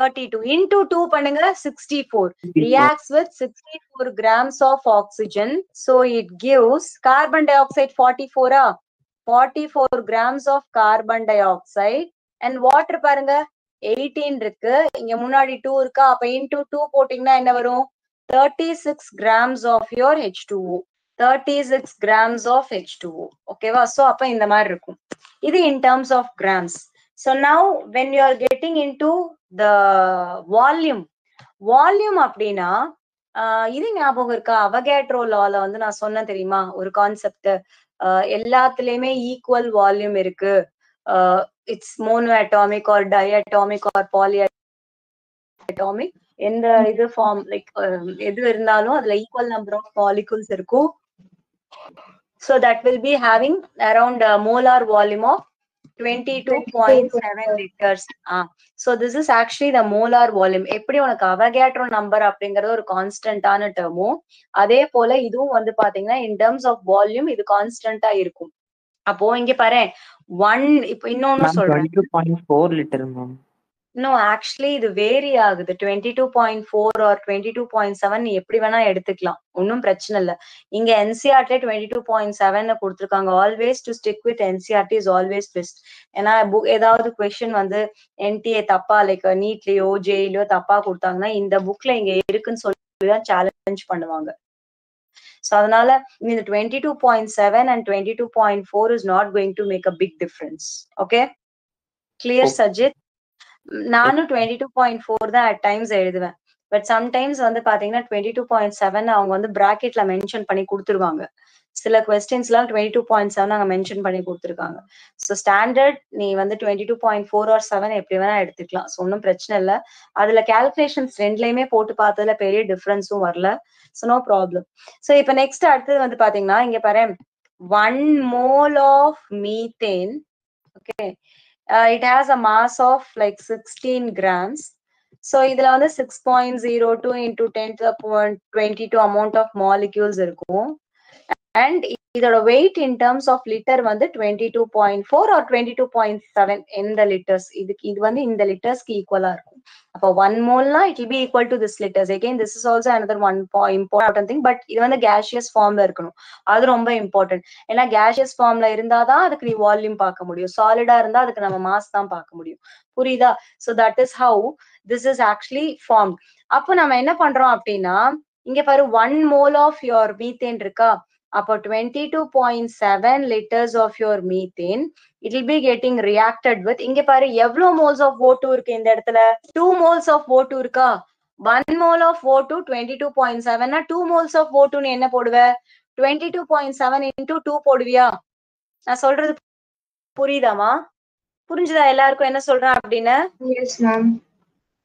32 into 2 பண்ணுங்க, 64. Reacts with 64 grams of oxygen. So it gives carbon dioxide 44, 44 grams of carbon dioxide. And water பாருங்க 18 இருக்கு, இங்க முன்னாடி 2 இருக்கா, அப்ப into 2 போட்டீங்கன்னா என்ன வரும்? 36 grams of your H2O. 36 grams of H2O. ஓகேவா? சோ அப்ப இந்த மாதிரி இருக்கும். இது in terms of grams. So now when you are getting into the volume அப்படின்னா இது ஞாபகம் இருக்கா? அவகேட்ரோ லால வந்து நான் சொன்ன தெரியுமா ஒரு கான்செப்ட், எல்லாத்துலயுமே ஈக்குவல் வால்யூம் இருக்கு. It's monoatomic or diatomic or polyatomic, எந்த இது ஃபார்ம் லைக் எது இருந்தாலும் அதுல ஈக்குவல் நம்பர் ஆஃப் மாலிகூல்ஸ் இருக்கும். So that will be having around molar volume of 22.7 liters. So this is actually the molar volume. எப்படி உனக்கு அவகேட்ரோ நம்பர் அப்படிங்கறது ஒரு கான்ஸ்டன்டான டேர்மோ, அதே போல இதுவும் வந்து பாத்தீங்கன்னா in terms of volume இது கான்ஸ்டன்டா இருக்கும். அப்போ இங்க பாரு 1, இப்போ இன்னொன்னு சொல்றேன்,
22.4 லிட்டர் மேம்.
No, actually இது வேரி ஆகுது. 22.4 or 22.7 நீ எப்படி வேணா எடுத்துக்கலாம், ஒன்னும் பிரச்சனை இல்ல. இங்க NCERT 22.7 கொடுத்திருக்காங்க. Always to stick with NCERT is always best. ஏன்னா ஏதாவது கொஸ்டின் வந்து NTA தப்பா லைக் நீட்லயோ ஜேயிலயோ தப்பா கொடுத்தாங்கன்னா இந்த புக்ல இங்க இருக்குன்னு சொல்லிதான் சேலஞ்ச் பண்ணுவாங்க. So அதனால இந்த 22.7 and 22.4 is not going to make a big difference. Okay, clear Sajid? நானும் 22.4 தான் at times எழுதுவேன். பட் சம்டைம்ஸ் வந்து பாத்தீங்கன்னா 22.7 அவங்க வந்து பிராக்கெட்ல மென்ஷன் பண்ணி கொடுத்துருவாங்க. சில கொஸ்டின்ஸ்லாம் 22.7 அங்க மென்ஷன் பண்ணி கொடுத்துருக்காங்க. ஸோ ஸ்டாண்டர்ட் நீ வந்து 22.4 or 7 எப்படி வேணா எடுத்துக்கலாம். ஸோ ஒன்றும் பிரச்சனை இல்லை. அதுல கால்குலேஷன்ஸ் ரெண்டுலயுமே போட்டு பார்த்ததுல பெரிய டிஃபரன்ஸும் வரல. So no problem. ஸோ இப்போ நெக்ஸ்ட் அடுத்தது வந்து பாத்தீங்கன்னா இங்க பாரு 1 mole of methane. Okay, it has a mass of like 16 grams. So இதுல வந்து 6.02 into 10 to the power 22 amount of molecules இருக்கும். And இதோட weight in terms of liter வந்து 22.4 or 22.7 in the liters. இது வந்து இந்த லிட்டர்ஸ்க்கு ஈக்குவலா இருக்கும். அப்போ 1 mole it will be equal to this liters. Again, this is also another one important thing. But இது வந்து gaseous formல இருக்கணும். அது ரொம்ப இம்பார்ட்டன்ட். ஏன்னா gaseous formல இருந்தாதான் அதுக்கு நீ வால்யூம் பார்க்க முடியும். சாலிடா இருந்தா அதுக்கு நம்ம மாஸ் தான் பார்க்க முடியும். புரியுதா? So that is how this is actually formed. அப்போ நம்ம என்ன பண்றோம் அப்படின்னா இங்க பாரு 1 mole of your methane இருக்கா? அப்போ 22.7 liters of your methane it will be getting reacted with. இங்க பாரு எவ்வளவு moles of O2 இருக்கு இந்த இடத்துல? 2 moles of O2 இருக்கா? 1 mole of O2 22.7 னா 2 moles of O2 னு என்ன போடுவ? 22.7 into 2 போடுவியா? நான் சொல்றது புரியுதாமா? புரிஞ்சுதா எல்லாருக்கும் என்ன சொல்றேன் அப்படின்னு?
Yes, ma'am.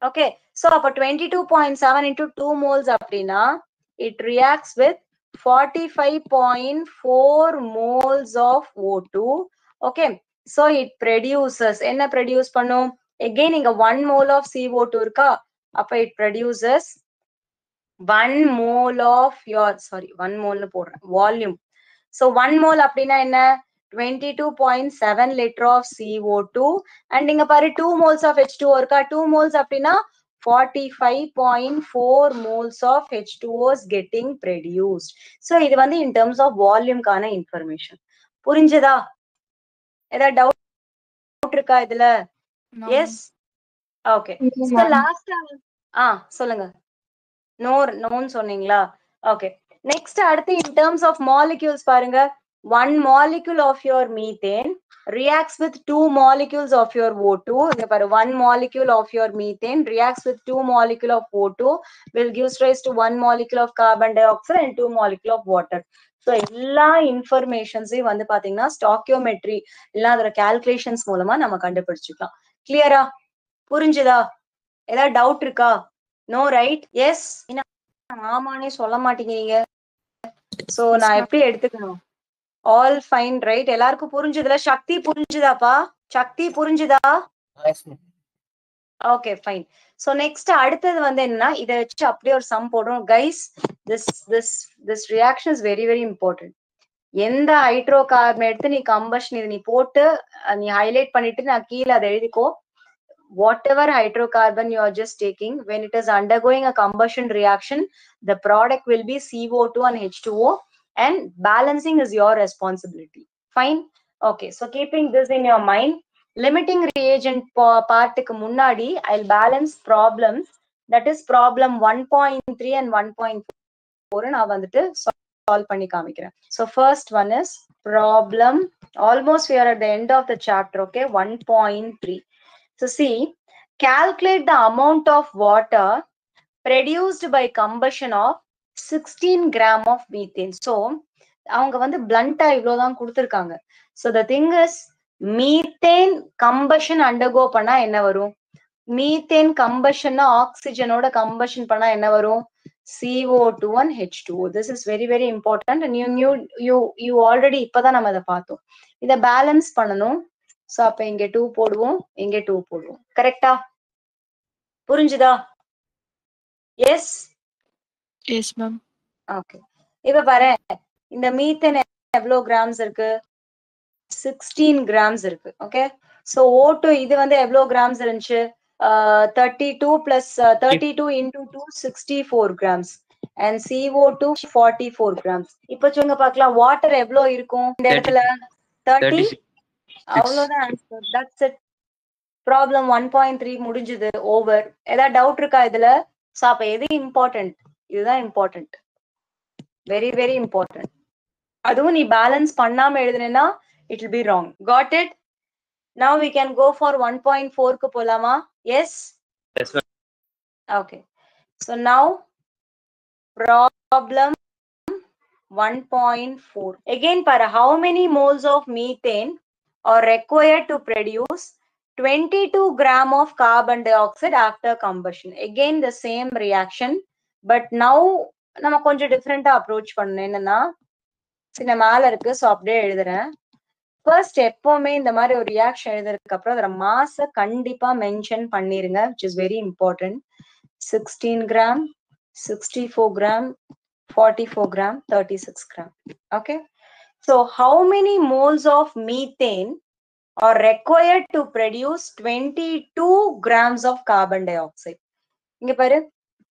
Okay, so அப்ப 22.7 into 2 moles அப்படின்னா it reacts with 45.4 moles of O2. Okay, so it produces என்ன produce பண்ணும்? Again இங்க 1 mole of CO2 இருக்கா? அப்ப it produces 1 mole of your 1 mole போடுறேன் volume. So 1 mole அப்படின்னா என்ன? 22.7 liter of CO2 and இங்க பாரு 2 moles of H2O இருக்கா? 2 moles அப்படின்னா 45.4 moles of H2O is getting produced. So இது வந்து in terms of volume கான information. புரிஞ்சதா? ஏதாவது டவுட் இருக்கா இதுல? Yes? Okay. So last சொல்லுங்க. நோன்னு சொன்னீங்களா? Okay. Next அடுத்து in terms of molecules பாருங்க. 1 molecule of your methane reacts with 2 molecules of your O2. இங்க பாரு 1 molecule of your methane reacts with 2 molecule of O2 will give rise to 1 molecule of carbon dioxide and 2 molecule of water. So எல்லா இன்ஃபர்மேஷன்ஸையும் வந்து பாத்தீங்கன்னா ஸ்டாக்கியோமெட்ரி இல்ல அதோட கால்குலேஷன்ஸ் மூலமா நம்ம கண்டுபிடிச்சுக்கலாம். கிளியரா? புரிஞ்சுதா? ஏதாவது டவுட் இருக்கா? No right? எஸ்? ஆமானே சொல்ல மாட்டேங்கிறீங்க. சோ நான் எப்படி எடுத்துக்கணும்? All fine right? எல்லாருக்கும் புரிஞ்சதுல? சக்தி புரிஞ்சுதாப்பா? சக்தி புரிஞ்சுதா? Okay fine. சோ நெக்ஸ்ட் அடுத்தது வந்து என்னன்னா இதை வச்சு அப்படியே ஒரு சம் போடுறோம். Guys, this reaction is very very important. எந்த ஹைட்ரோ கார்பன் எடுத்து நீ கம்பஷன் இது நீ போட்டு நீ ஹைலைட் பண்ணிட்டு நான் கீழே அதை எழுதிக்கோ. Whatever hydrocarbon you are just taking, when it is undergoing a combustion reaction, the product will be CO2 and H2O, and balancing is your responsibility. Fine? Okay, so keeping this in your mind, limiting reagent part க்கு முன்னாடி I'll balance problems, that is problem 1.3 and 1.4 நான் வந்துட்டு solve பண்ணி காமிக்கிறேன். So first one is problem, almost we are at the end of the chapter. Okay, 1.3. So see, calculate the amount of water produced by combustion of 16 gram of methane. So அவங்க வந்து blunt இவ்வளவுதான் கொடுத்திருக்காங்க. So the thing is, methane combustion undergo பண்ணா என்ன வரும்? methane combustion ஆக்சிஜனோட combustion பண்ணா என்ன வரும்? CO2 and H2O. This is very very important and you already இப்பதான் நம்ம இதை பார்த்தோம். இதை பேலன்ஸ் பண்ணணும். சோ அப்ப இங்க 2 போடுவோம், இங்க 2 போடுவோம். கரெக்டா? புரிஞ்சுதா? எஸ்?
S ma'am.
ஓகே. இப்ப பாரு, இந்த மீத்தேன் எவ்வளவு கிராம்ஸ் இருக்கு? 16 கிராம்ஸ் இருக்கு. ஓகே, சோ O2 இது வந்து எவ்வளவு கிராம்ஸ் இருந்துச்சு? 32 plus 32 into 2 64 grams and CO2 44 grams. இப்ப சொல்லுங்க பார்க்கலாம், வாட்டர் எவ்வளவு இருக்கும் இந்த இடத்துல? 30. அவ்வளவுதான் ஆன்சர். That's it. ப்ராப்ளம் 1.3 முடிஞ்சது, ஓவர். ஏதாவது டவுட் இருக்கா இதுல? சோ அப்ப எது இம்பார்ட்டன்ட்? இதுதான் இம்பார்ட்டன்ட், வெரி வெரி இம்பார்ட்டன்ட். அதுவும் நீ பேலன்ஸ் பண்ணாம எழுதுனேன்னா it will be wrong. Got it? Now we can go for 1.4 க்கு போலாமா? Yes? Okay. So now problem 1.4. Again, how many moles of methane are required to produce 22 gram of carbon dioxide after combustion? Again, the same reaction, but now நம்ம கொஞ்சம் டிஃப்ரெண்டா அப்ரோச் பண்ணணும். என்னன்னா சின்ன மேல இருக்கு, ஸோ அப்படியே எழுதுறேன். ஃபர்ஸ்ட் எப்பவுமே இந்த மாதிரி ஒரு ரியாக்ஷன் எழுதுறதுக்கு அப்புறம் அதோட மாஸை கண்டிப்பா மென்ஷன் பண்ணிருங்க, which is very important. 16 gram, 64 gram, 44 gram, 36 gram. Okay. So how many moles of methane are required to produce 22 grams of carbon dioxide? இங்க பாரு,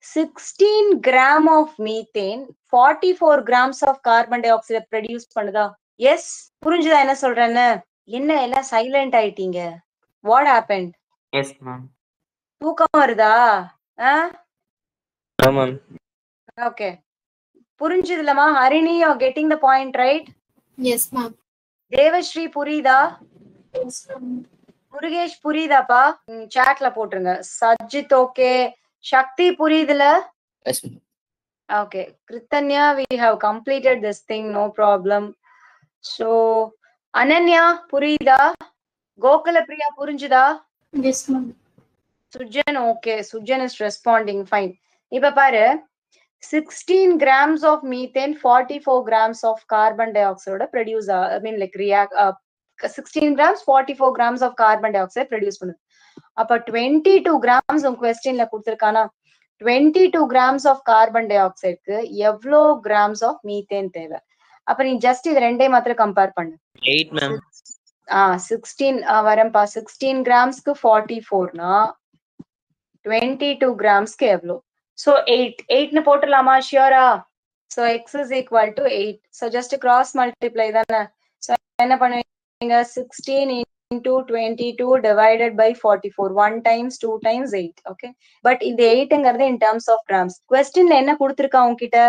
16 gram of methane 44 grams of carbon dioxide produce பண்ணுதா? Yes. புரிஞ்சுதா என்ன சொல்றேன்னு? என்ன எல்லாம் சைலண்ட் ஆயிட்டீங்க? What happened?
Yes, ma'am.
தூக்கம் வருதா?
Ma'am.
Okay. புரிஞ்சுதுலமா? Harini, you're getting the point, right?
Yes, ma'am.
Devasri புரியுதா?
Yes, ma'am.
முருகேஷ் புரியுதாப்பா? சாட்ல போட்டுருங்க. சஜித் ஓகே. சக்தி புரியுதுல?
Yes, ma'am.
Okay. Kritanya, we have completed this thing, no problem. So, Ananya புரியுதா? கோகுல பிரியா புரிஞ்சுதா?
Yes, ma'am.
Sujan, okay. Sujan is responding, fine. இப்ப பாரு, 16 grams of methane, 44 grams of carbon dioxide produce, I mean like react, 16 grams, 44 grams of carbon dioxide produce பண்ணுது. அப்ப 22 grams உங்க questionல கொடுத்திருக்கானா, 22 grams of carbon dioxide க்கு எவ்வளோ grams of methane தேவை? அப்ப நீ just இது ரெண்டே மாத்திரம் கம்பேர் பண்ணு.
8, ma'am.
16 வரம்பா, 16 கிராம்ஸ்க்கு 44 னா 22 கிராம்ஸ்க்கு எவ்வளோ? So 8 னு போட்டுலாமா? ஷியோரா? So x is equal to 8. So just cross multiply தானே. So என்ன பண்ணுவீங்க? 16 into 22 divided by 44. 1 times, 2 times, 8. Okay. But இந்த 8ங்கிறது in terms of grams. Questionல என்ன கொடுத்திருக்கா உங்ககிட்ட?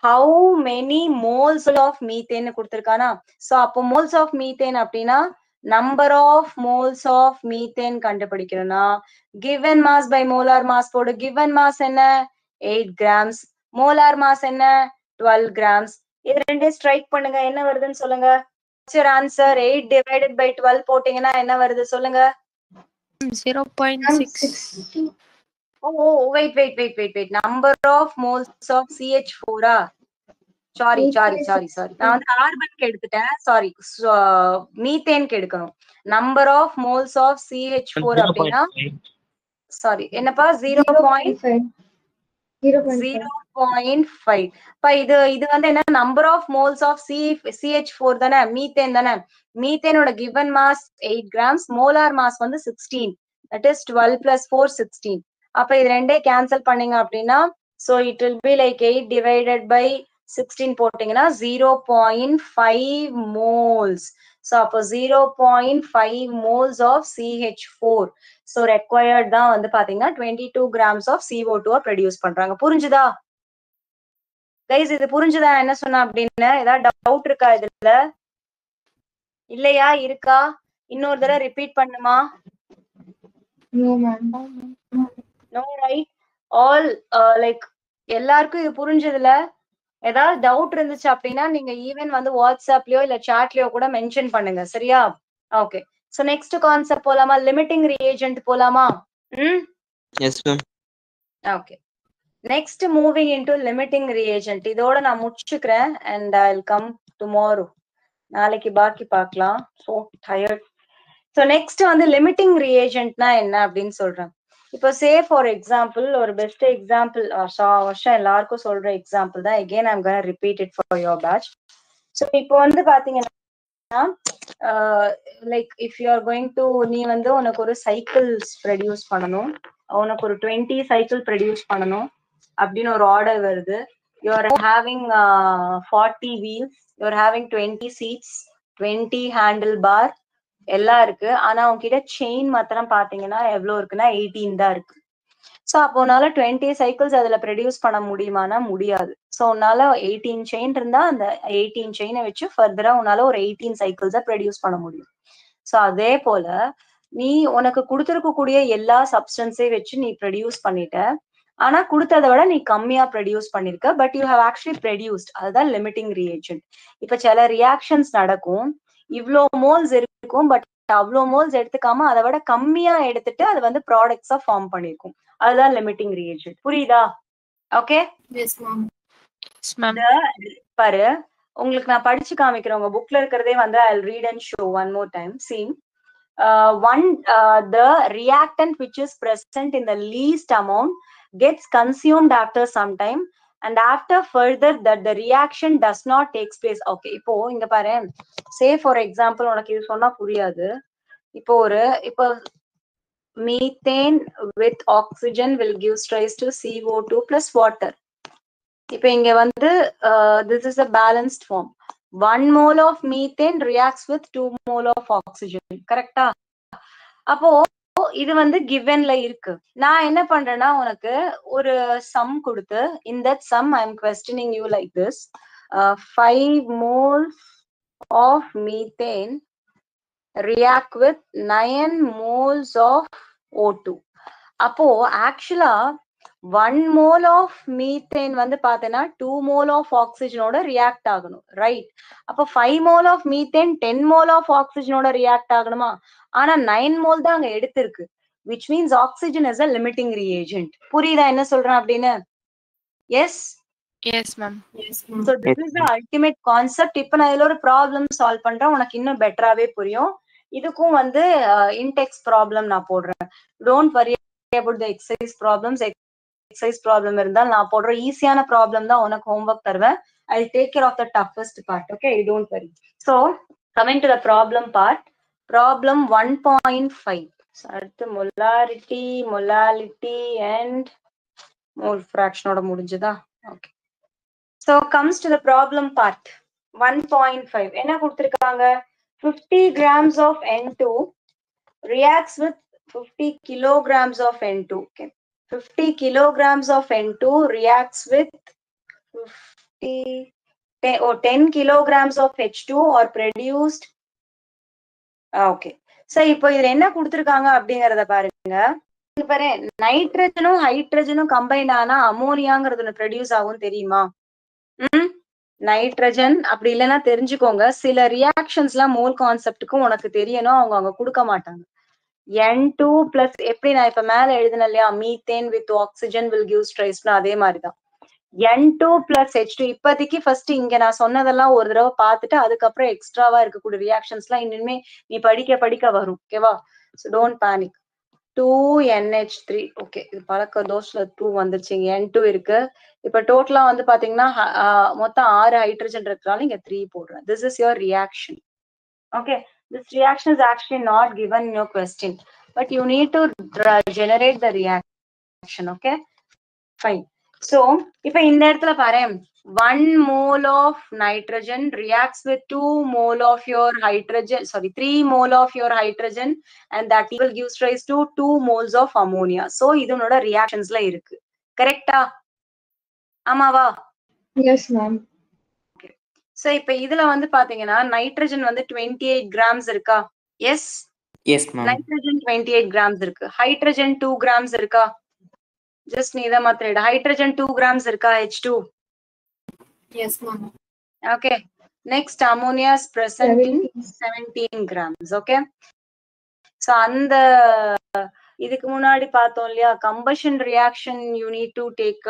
How many moles of methane கொடுத்திருக்கானா? So அப்போ moles of methane அப்படின்னா number of moles of methane கண்டுபிடிக்கணும்னா given mass by molar mass போடு. given mass என்ன? 8 grams. molar mass என்ன? 12 grams. இது ரெண்டே ஸ்ட்ரைக் பண்ணுங்க, என்ன வருதுன்னு சொல்லுங்க. What's your answer? 8 divided by 12 போட்டீங்கன்னா என்ன வருது சொல்லுங்க.
0.6.
Oh, wait. Number of moles of CH4 sorry நான் வந்து கார்பனுக்கு எடுத்துட்டேன், சாரி மீத்தேனுக்கு எடுக்கணும். Number of moles of CH4 அப்படின்னா சாரி என்னப்பா 0.5. இது வந்து என்ன? Number of moles of CH4 தானே, மீத்தேன் தானே. மீத்தேனோட given mass 8 grams, molar mass வந்து 16, that is 12 plus 4 16. அப்ப இது ரெண்டே கேன்சல் பண்ணீங்க அப்படின்னா so it will be like 8 divided by 16 போட்டீங்கன்னா 0.5 moles. So அப்போ 0.5 moles of CH4. So required தான் வந்து பாத்தீங்கன்னா 22 grams of CO2 ப்ரொடியூஸ் பண்றாங்க. புரிஞ்சுதா கைஸ்? இது புரிஞ்சுதா என்ன சொன்னா அப்படின்னு? ஏதாவது டவுட் இருக்கா இதுல? இல்லையா? இருக்கா? இன்னொரு தடவை ரிப்பீட் பண்ணுமா?
No, ma'am.
No, right? All like எல்லாருக்கும் இது புரிஞ்சதுல? ஏதாவது டவுட் இருந்துச்சு அப்படின்னா நீங்க ஈவன் வந்து வாட்ஸ்அப்லயோ இல்ல சாட்லயோ கூட மென்ஷன் பண்ணுங்க, சரியா? ஓகே. சோ நெக்ஸ்ட் கான்செப்ட் போலாமா? லிமிட்டிங் ரியேஜென்ட் போலாமா?
Yes, ma'am.
Okay. Next moving into limiting reagent. இதோட நான் முடிச்சுக்கிறேன் and I'll come tomorrow. நாளைக்கு பாக்கி பார்க்கலாம். So tired. So next வந்து லிமிட்டிங் ரியேஜென்ட்னா என்ன அப்படின்னு சொல்றேன். இப்போ சே ஃபார் எக்ஸாம்பிள், ஒரு பெஸ்ட் எக்ஸாம்பிள் வருஷம் எல்லாருக்கும் சொல்ற எக்ஸாம்பிள் தான். again I'm gonna repeat it for your batch. So இப்போ வந்து பாத்தீங்கன்னா like if you are going to, நீ வந்து உனக்கு ஒரு சைக்கிள்ஸ் ப்ரொடியூஸ் பண்ணணும், உனக்கு ஒரு 20 சைக்கிள் ப்ரொடியூஸ் பண்ணணும் அப்படின்னு ஒரு ஆர்டர் வருது. You are having 40 wheels, you are having 20 seats, 20 handle bar எல்லாம் இருக்கு. ஆனா உங்ககிட்ட செயின் மாத்திரம் பாத்தீங்கன்னா எவ்வளவு இருக்குன்னா 18 தான் இருக்கு. சோ அப்போ உன்னால 20 சைக்கிள்ஸ் அதுல ப்ரொடியூஸ் பண்ண முடியுமானா முடியாது. சோ உன்னால 18 செயின் இருந்தா அந்த 18 செயினை வச்சு ஃபர்தரா உன்னால ஒரு 18 சைக்கிள்ஸை ப்ரொடியூஸ் பண்ண முடியும். சோ அதே போல நீ உனக்கு கொடுத்துருக்க கூடிய எல்லா சப்ஸ்டன்ஸை வச்சு நீ ப்ரொடியூஸ் பண்ணிட்ட. ஆனா கொடுத்ததை விட நீ கம்மியா ப்ரொடியூஸ் பண்ணிருக்க, but you have actually produced. அதுதான் லிமிட்டிங் ரியேஜென்ட். இப்ப சில ரியாக்ஷன்ஸ் நடக்கும், இவ்வளோ மோல்ஸ் இருக்கும், பட் அவ்வளோ மோல்ஸ் எடுத்துக்காம அதை விட கம்மியா எடுத்துட்டு அது வந்து ப்ராடக்ட்ஸா ஃபார்ம் பண்ணிருக்கும். அதுதான் லிமிட்டிங் ரியேஜென்ட். புரியுதா? Okay.
Yes, ma'am.
Yes, ma'am.
பாரு, உங்களுக்கு நான் படிச்சு காமிக்கிறேன். உங்க புக்ல இருக்கிறதே வந்து I'll read and show one more time. See, the reactant which is present in the least amount gets consumed after some time, and after further that the reaction does not take place. Okay, இப்போ இங்க பாரு, say for example, உனக்கு இது சொன்னா புரியாது. இப்போ methane with oxygen will give rise to CO2 plus water. இப்ப இங்க வந்து this is a balanced form. 1 mole of methane reacts with 2 mole of oxygen. கரெக்டா? அப்போ இது வந்து givenல இருக்கு. நான் என்ன பண்றேன்னா உனக்கு ஒரு sum கொடுத்து, in that sum I am questioning you like this. 5 moles of methane react with 9 moles of O2. அப்போ ஆக்சுவலா 1 mole of methane வந்து பாத்தீங்கன்னா 2 mole of oxygenோட ரியாக்ட் ஆகணும், ரைட்? அப்போ 5 mole of methane 10 mole of oxygenோட ரியாக்ட் ஆகணுமா? ஆனா 9 mole தான் அங்க எடுத்திருக்கு, which means oxygen is a limiting reagent. புரியுதா என்ன சொல்றேன் அப்படின்னு? Yes.
Yes, ma'am.
Yes, ma'am.
So this is the ultimate concept. இப்ப நான் இதுல ஒரு ப்ராப்ளம் சால்வ் பண்றேன், உனக்கு இன்னும் பெட்டராவே புரியும். இதுக்கும் வந்து இன்டெக்ஸ் ப்ராப்ளம் நான் போடுறேன். Don't worry about the exercise problems. Exercise problem இருந்தால் நான் போடுற ஈஸியான ப்ராப்ளம் தான் உனக்கு ஹோம்வொர்க் தருவேன். I take care of the toughest part. Okay, you don't worry. So coming to the problem part, problem 1.5. அடுத்து மொலாலிட்டி அண்ட் மோல் ஃபிராக்ஷனோட முடிஞ்சுதா? ஓகே. So comes to the problem part 1.5. என்ன கொடுத்திருக்காங்க? 50 grams of N2 reacts with 50 kilograms of N2. Okay, 50 kilograms of N2 reacts with 10 kilograms of H2 or produced. Okay, so இப்போ இதுல என்ன கொடுத்திருக்காங்க அப்படிங்கறத பாருங்க. பாரு, நைட்ரஜனும் ஹைட்ரஜனும் கம்பைன் ஆனா அமோனியாங்கிறது ப்ரொடியூஸ் ஆகும், தெரியுமா? நைட்ரஜன் அப்படி இல்லைன்னா தெரிஞ்சுக்கோங்க, சில ரியாக்ஷன்ஸ் எல்லாம் மோல் கான்செப்டுக்கும் உனக்கு தெரியணும், அவங்க அங்க கொடுக்க மாட்டாங்க. N2 பிளஸ் எப்படி நான் இப்ப மேல எழுதினேன் இல்லையா, methane with oxygen will give rice, அதே மாதிரிதான் N2 பிளஸ் H2. இப்போதைக்கு ஃபர்ஸ்ட் இங்க நான் சொன்னதெல்லாம் ஒரு தடவை பார்த்துட்டு அதுக்கப்புறம் எக்ஸ்ட்ராவா இருக்கக்கூடிய ரியாக்ஷன்ஸ் எல்லாம் இனிமே நீ படிக்க வரும். ஓகேவா? So don't panic. 2NH3. Okay, இது பழக்க தோஷத்துல 2 வந்துருச்சு, N2 இருக்கு. இப்ப டோட்டலா வந்து பாத்தீங்கன்னா மொத்தம் 6 ஹைட்ரஜன் இருக்கிறாலும் இங்க 3 போடுறேன். This is your reaction. Okay, this reaction is actually not given in your question, but you need to generate the reaction. Okay, fine. So இப்ப இந்த இடத்துல பாரு, 1 mole of nitrogen reacts with 2 mole of your hydrogen, 3 mole of your hydrogen, and that will give rise to 2 moles of ammonia. So இதனோட reactionsல இருக்கு, கரெக்டா? ஆமாவா?
Yes, ma'am.
Okay. So இப்ப இதுல வந்து பாத்தீங்கன்னா நைட்ரஜன் வந்து 28 grams இருக்கா? Yes.
Yes, ma'am.
Nitrogen 28 grams இருக்கு. ஹைட்ரஜன் 2 grams இருக்கா? Just நீ இதை மாத்திர ஹைட்ரஜன் 2 grams இருக்கா? H2.
Yes, ma'am.
Okay, next ammonia is present in 17 grams. Okay, so அந்த இதுக்கு முன்னாடி பார்த்தோம் இல்லையா, combustion reaction you need to take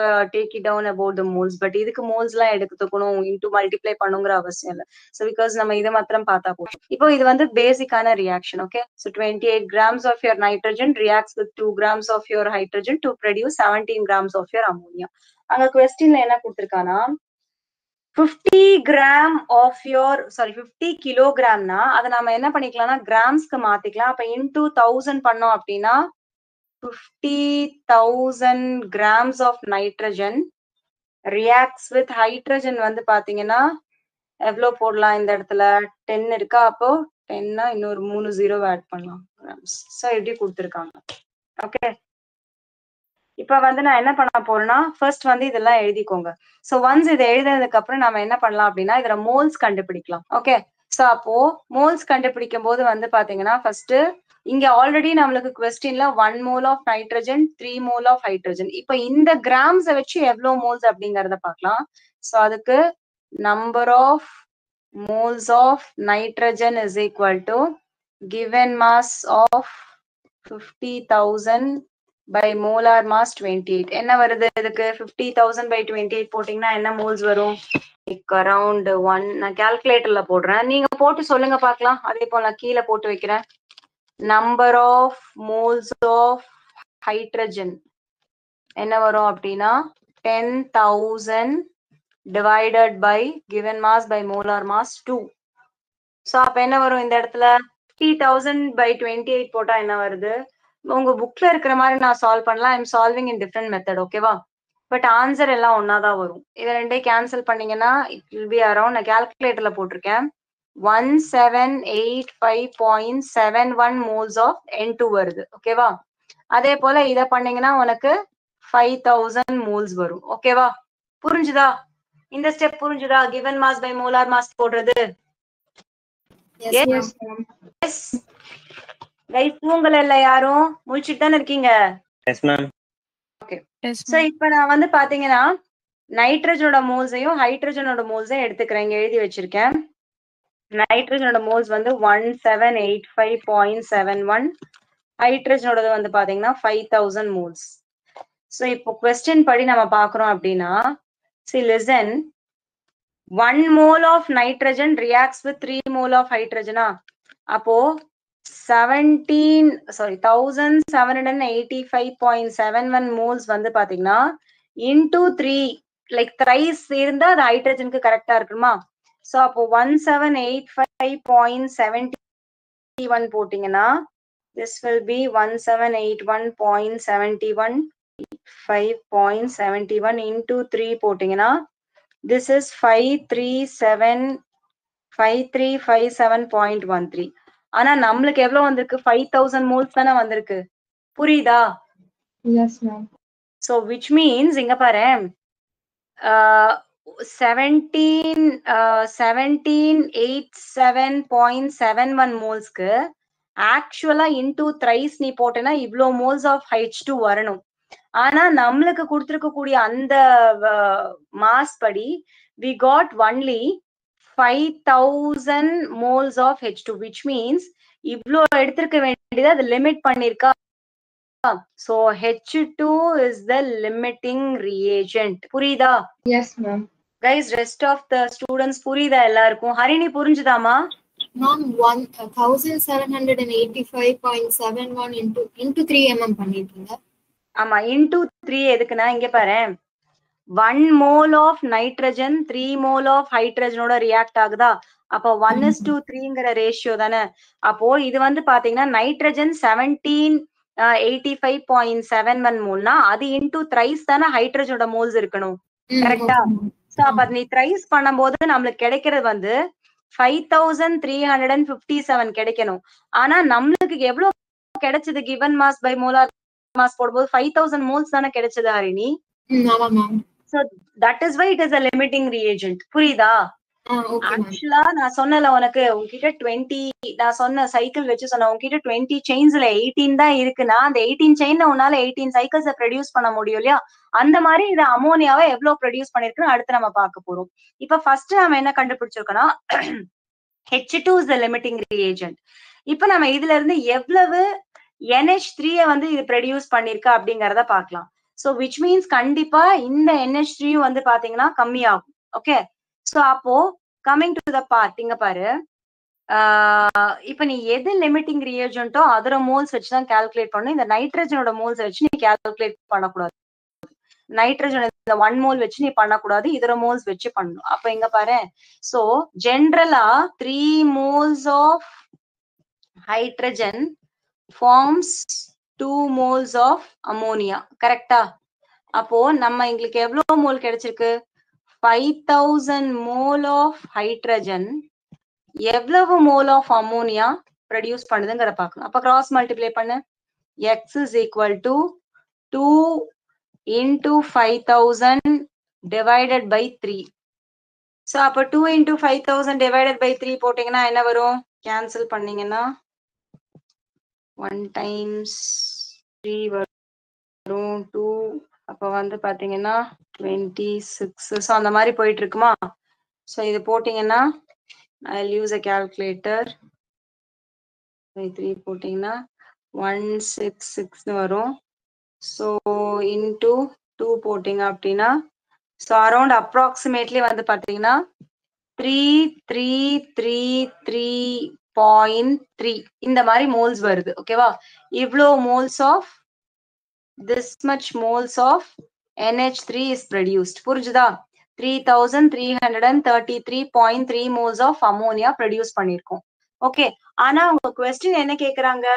it down about the moles, but இதுக்கு moles எல்லாம் எடுத்துக்கணும், into multiply பண்ணுங்கிற அவசியம் இல்லை. So because நம்ம இதை மாத்திரம் பார்த்தா போதும். இப்போ இது வந்து பேசிக்கான reaction. Okay, so 28 grams of your nitrogen reacts with 2 grams of your hydrogen to produce 17 grams of your ammonia. அங்க questionல என்ன கொடுத்திருக்கானா, 50 gram of your 50 kilogramனா அதை நம்ம என்ன பண்ணிக்கலாம்னா கிராம்ஸ்க்கு மாத்திக்கலாம். அப்ப into 1000 பண்ணோம் அப்படின்னா 50,000 grams of nitrogen reacts with hydrogen வந்து பாத்தீங்கன்னா எவ்வளவு போடலாம்? இந்த இடத்துல 10 இருக்கா, அப்போ 10னா இன்னொரு 3 0 ஆட் பண்ணலாம் grams. சோ எப்படி கொடுத்திருக்காங்க. ஓகே, இப்ப வந்து நான் என்ன பண்ண போறேன்னா ஃபர்ஸ்ட் வந்து இதெல்லாம் எழுதிக்கோங்க. சோ ஒன்ஸ் இதை எழுதுனதுக்கு அப்புறம் நம்ம என்ன பண்ணலாம் அப்படின்னா இதுல மோல்ஸ் கண்டுபிடிக்கலாம். ஓகே, சோ அப்போ மோல்ஸ் கண்டுபிடிக்கும் போது வந்து பாத்தீங்கன்னா ஃபர்ஸ்ட் இங்க ஆல்ரெடி நம்மளுக்கு கொஸ்டின்ல 1 mole of nitrogen 3 mole of hydrogen. இப்ப இந்த கிராம்ஸை வச்சு எவ்வளவு மோல்ஸ் அப்படிங்கறத பார்க்கலாம். சோ அதுக்கு number of moles of nitrogen is equal to given mass of 50,000 by molar mass 28. என்ன வருது இதுக்கு 50,000 by 28 போட்டீங்கன்னா என்ன மோல்ஸ் வரும்? அரௌண்ட் 1. நான் கால்குலேட்டர்ல போடுறேன், நீங்க போட்டு சொல்லுங்க பார்க்கலாம். அதே போல நான் கீழே போட்டு வைக்கிறேன். Number of moles of hydrogen என்ன வரும் அப்படின்னா 10,000 divided by given mass by molar mass 2. So அப்ப என்ன வரும் இந்த இடத்துல 50,000 by 28 போட்டா என்ன வருது? உங்க புக்ல இருக்கிற மாதிரி நான் சால்வ் பண்ணலாம். I'm solving in different method. ஓகேவா? பட் ஆன்சர் எல்லாம் ஒன்னாதான் வரும். இதை ரெண்டே கேன்சல் பண்ணீங்கன்னா இட் வில் பி அரௌண்ட், நான் கால்குலேட்டர்ல போட்டிருக்கேன், 1785.71 moles of N2 வருது. ஓகேவா? அதே போல இத பண்ணீங்கன்னா உனக்கு 5000 moles வரும். ஓகேவா? புரிஞ்சுதா? இந்த ஸ்டெப் புரிஞ்சுதா? given mass by molar mass போடுறது.
Yes, ma'am.
எஸ் கைஸ், தூங்கல இல்ல யாரும்? முழிச்சிட்டு தானே இருக்கீங்க?
Yes, ma'am.
Yes,
சோ இப்ப நான் வந்து பாத்தீங்கன்னா நைட்ரஜனோட மோல்ஸையும் ஹைட்ரஜனோட மோல்ஸையும் எடுத்துக்கிறேன். இங்க எழுதி வச்சிருக்கேன். நைட்ரஜனோட மோல்ஸ் வந்து 1785.71, ஹைட்ரஜனோட வந்து பாத்தீங்கன்னா 5000 மோல்ஸ். சோ இப்போ கொஸ்டின் படி நம்ம பாக்குறோம் அப்படின்னா, see listen, 1 mole of nitrogen reacts with 3 mole of hydrogen. அப்போ 1785.71 moles வந்து பாத்தீங்கன்னா into 3 like thrice இருந்தா அது ஹைட்ரஜனுக்கு கரெக்டா இருக்குமா? சோ அப்போ 1785.71 போட்டீங்கன்னா this will be 1781.71 5.71 into 3 போட்டீங்கன்னா this is 5357.13. ஆனா நம்மளுக்கு எவ்வளவு வந்திருக்கு? 5000 moles தானே வந்திருக்கு. புரியுதா?
Yes, ma'am.
So which means இங்க பாரு, 1787.71 மோல்ஸ்க்கு ஆக்சுவலா இன்டூ த்ரைஸ் நீ போட்டேன்னா இவ்வளோ மோல்ஸ் ஆஃப் H2 வரணும். ஆனா நம்மளுக்கு கொடுத்திருக்கக்கூடிய அந்த மாஸ் படி we got only 5000 moles of H2, which means இவ்ளோ எடுத்திருக்க வேண்டியது அது லிமிட் பண்ணிருக்கா. So H2 is the limiting reagent. புரியுதா?
Yes, ma'am.
Guys, rest of the students புரியுதா எல்லாருக்கும்? ஹரிணி புரிஞ்சுதாமா?
Ma'am, 1785.71 into 3 mm பண்ணிருக்கீங்க.
ஆமா, into 3 எதுக்குன்னா இங்க பாரு, 1 mole of nitrogen 3 mole of hydrogenோட react ஆகுதா? அப்போ 1:3ங்கிற ரேஷியோ தானே. அப்போ இது வந்து பாத்தீங்கன்னா நைட்ரஜன் 1785.71 மோல்னா அது இன்டூ த்ரைஸ் தானே ஹைட்ரஜனோட மோல்ஸ் இருக்கணும். கரெக்டா? சோ அப்ப நீ த்ரைஸ் பண்ணும்போது நம்மளுக்கு கிடைக்கிறது வந்து 5357 கிடைக்கணும். ஆனா நம்மளுக்கு எவ்வளவு கிடைச்சது? given mass by molar mass போடும்போது 5000 moles தானே கிடைச்சது ஹரிணி.
ஆமா ma'am.
So that is why it is a limiting reagent. புரியுதா? ஆக்சுவலா நான் சொன்னல உனக்கு, உங்ககிட்ட 20 நான் சொன்ன சைக்கிள் வச்சு சொன்ன, உங்ககிட்ட 20 செயின்ஸ்ல 18 தான் இருக்குன்னா அந்த 18 செயின்ல உன்னால 18 சைக்கிள்ஸ் ப்ரொடியூஸ் பண்ண முடியும் இல்லையா? அந்த மாதிரி இது அமோனியாவை எவ்வளவு ப்ரொடியூஸ் பண்ணிருக்குன்னு அடுத்து நம்ம பார்க்க போறோம். இப்ப ஃபர்ஸ்ட் நம்ம என்ன கண்டுபிடிச்சிருக்கோம்னா H2 is the limiting reagent. இப்ப நம்ம இதுல இருந்து எவ்வளவு NH3 வந்து இது ப்ரொடியூஸ் பண்ணிருக்கா அப்படிங்கறத பார்க்கலாம். So which means கண்டிப்பா இந்த NH3 வந்து பாத்தீங்கன்னா கம்மியாகும். ஓகே, சோ அப்போ கமிங் டு த பார்ட், இங்க பாரு, இப்ப நீ எது லிமிட்டிங் ரியேஜென்ட்டோ அதோட மோல்ஸ் வச்சுதான் கால்குலேட் பண்ணணும். இந்த நைட்ரஜனோட மோல்ஸ் வச்சு நீ கால்குலேட் பண்ணக்கூடாது. நைட்ரஜன் இந்த 1 மோல் வச்சு நீ பண்ணக்கூடாது, இதோட மோல்ஸ் வச்சு பண்ணணும். அப்ப இங்க பாரு, சோ ஜென்ரலா 3 moles of hydrogen forms 2 moles of ammonia. கரெக்டா? அப்போ நம்ம எங்களுக்கு எவ்வளவு மோல் கிடைச்சிருக்கு? 5000 mole of hydrogen எவ்வளவு மோல் ஆஃப் அமோனியா ப்ரொடியூஸ் பண்ணுதுங்கிற பார்க்கணும். அப்ப கிராஸ் மல்டிப்ளை பண்ணு. x is equal to 2 into 5000 divided by 3. So அப்ப 2 into 5000 divided by 3 போட்டீங்கன்னா என்ன வரும்? கேன்சல் பண்ணீங்கன்னா 1 times 3 வரும் 2 அப்ப வந்து பாத்தீங்கன்னா 26 ஸோ அந்த மாதிரி போயிட்டு இருக்குமா. ஸோ இது போட்டீங்கன்னா I'll use a calculator. 3 போட்டீங்கன்னா 166 வரும். ஸோ இன்டூ 2 போட்டீங்க அப்படின்னா ஸோ அரௌண்ட் அப்ராக்சிமேட்லி வந்து பாத்தீங்கன்னா 3333.3 இந்த மாதிரி மோல்ஸ் வருது. ஓகேவா? இவ்வளோ moles of this much moles of NH3 is produced. புரிஞ்சுதா? 3333.3 moles of ammonia produce பண்ணிருக்கோம். ஓகே, ஆனா உங்க கொஸ்டின் என்ன கேக்குறாங்க?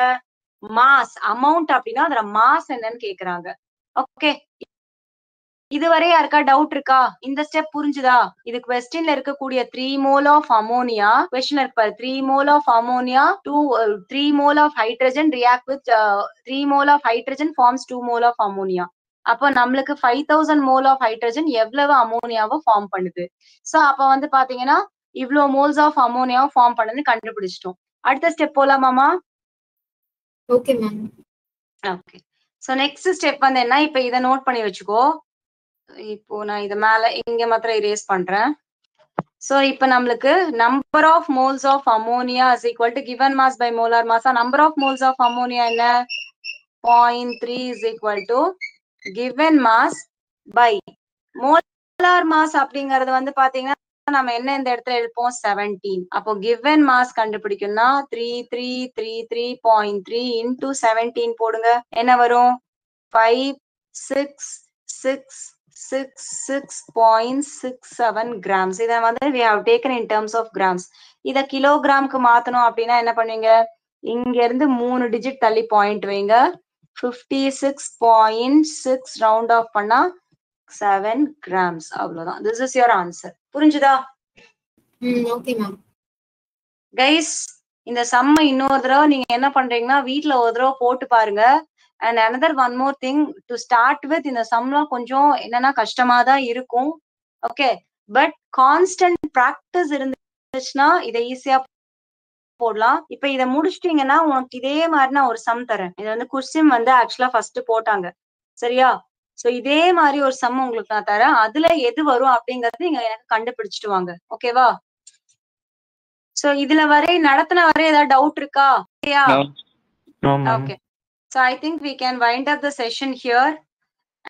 மாஸ் அமௌண்ட் அப்படின்னா அதுல மாஸ் என்னன்னு கேக்குறாங்க. ஓகே, இதுவரை யாருக்கா டவுட் இருக்கா? இந்த ஸ்டெப் புரிஞ்சுதா? இது கொஸ்டின்ல இருக்கக்கூடிய 3 mole of ammonia, கொஸ்டின்ல இருக்க 3 mole of ammonia 3 mole of hydrogen react with 3 mole of hydrogen forms 2 mole of ammonia. அப்ப நம்மளுக்கு 5000 mole of hydrogen எவ்வளவு அமோனியாவை ஃபார்ம் பண்ணுது. சோ அப்ப வந்து பாத்தீங்கன்னா இவ்வளவு மோல்ஸ் ஆஃப் அமோனியாவை ஃபார்ம் பண்ணது கண்டுபிடிச்சிட்டோம். அடுத்த ஸ்டெப் போலாமாமா?
Okay ma'am.
Okay, so next step வந்து என்ன? இப்ப இதை நோட் பண்ணி வச்சுக்கோ. இப்போ நான் இத மேல இங்க மாத்திரம் erase பண்றேன். சோ இப்ப நம்மளுக்கு number of moles of ammonia is equal to given mass by molar mass. Number of moles of ammonia என்ன? 0.3 is equal to given mass by molar mass அப்படிங்கறது வந்து பாத்தீங்கன்னா நம்ம என்ன இந்த இடத்துல எழுப்போம்? 17. அப்போ given mass கண்டுபிடிக்கணும்னா 3333.3 into 17 போடுங்க. என்ன வரும்? 56666.67 grams. இதை வந்து we have taken in terms of grams. இத கிலோகிராமுக்கு மாத்தணும் அப்படின்னா என்ன பண்ணுவீங்க? இங்க இருந்து 3 டிஜிட் தள்ளி பாயிண்ட் வைங்க. 56.6 ரவுண்ட் ஆஃப் பண்ணா 7 grams. அவ்வளவுதான். This is your answer. புரிஞ்சுதா?
Okay ma'am.
கைஸ், இந்த சம்ம இன்னொரு தடவை நீங்க என்ன பண்றீங்கன்னா வீட்ல ஒரு தடவை போட்டு பாருங்க. And another one more thing to start with, இந்த சம்லாம் கொஞ்சம் என்னன்னா கஷ்டமா தான் இருக்கும். ஓகே, பட் கான்ஸ்டன்ட் பிராக்டிஸ் இருந்துச்சுன்னா இதை ஈஸியா போடலாம். இப்ப இதை முடிச்சிட்டீங்கன்னா உனக்கு இதே மாதிரி நான் ஒரு சம் தரேன். இது வந்து கொஸ்டின் வந்து ஆக்சுவலா ஃபர்ஸ்ட் போட்டாங்க. சரியா? சோ இதே மாதிரி ஒரு சம் உங்களுக்கு நான் தரேன். அதுல எது வரும் அப்படிங்கறது நீங்க எனக்கு கண்டுபிடிச்சிட்டு வாங்க. ஓகேவா? சோ இதுல வரை நடத்தின வரை ஏதாவது டவுட் இருக்கா?
No, ma'am.
Okay. So I think we can wind up the session here.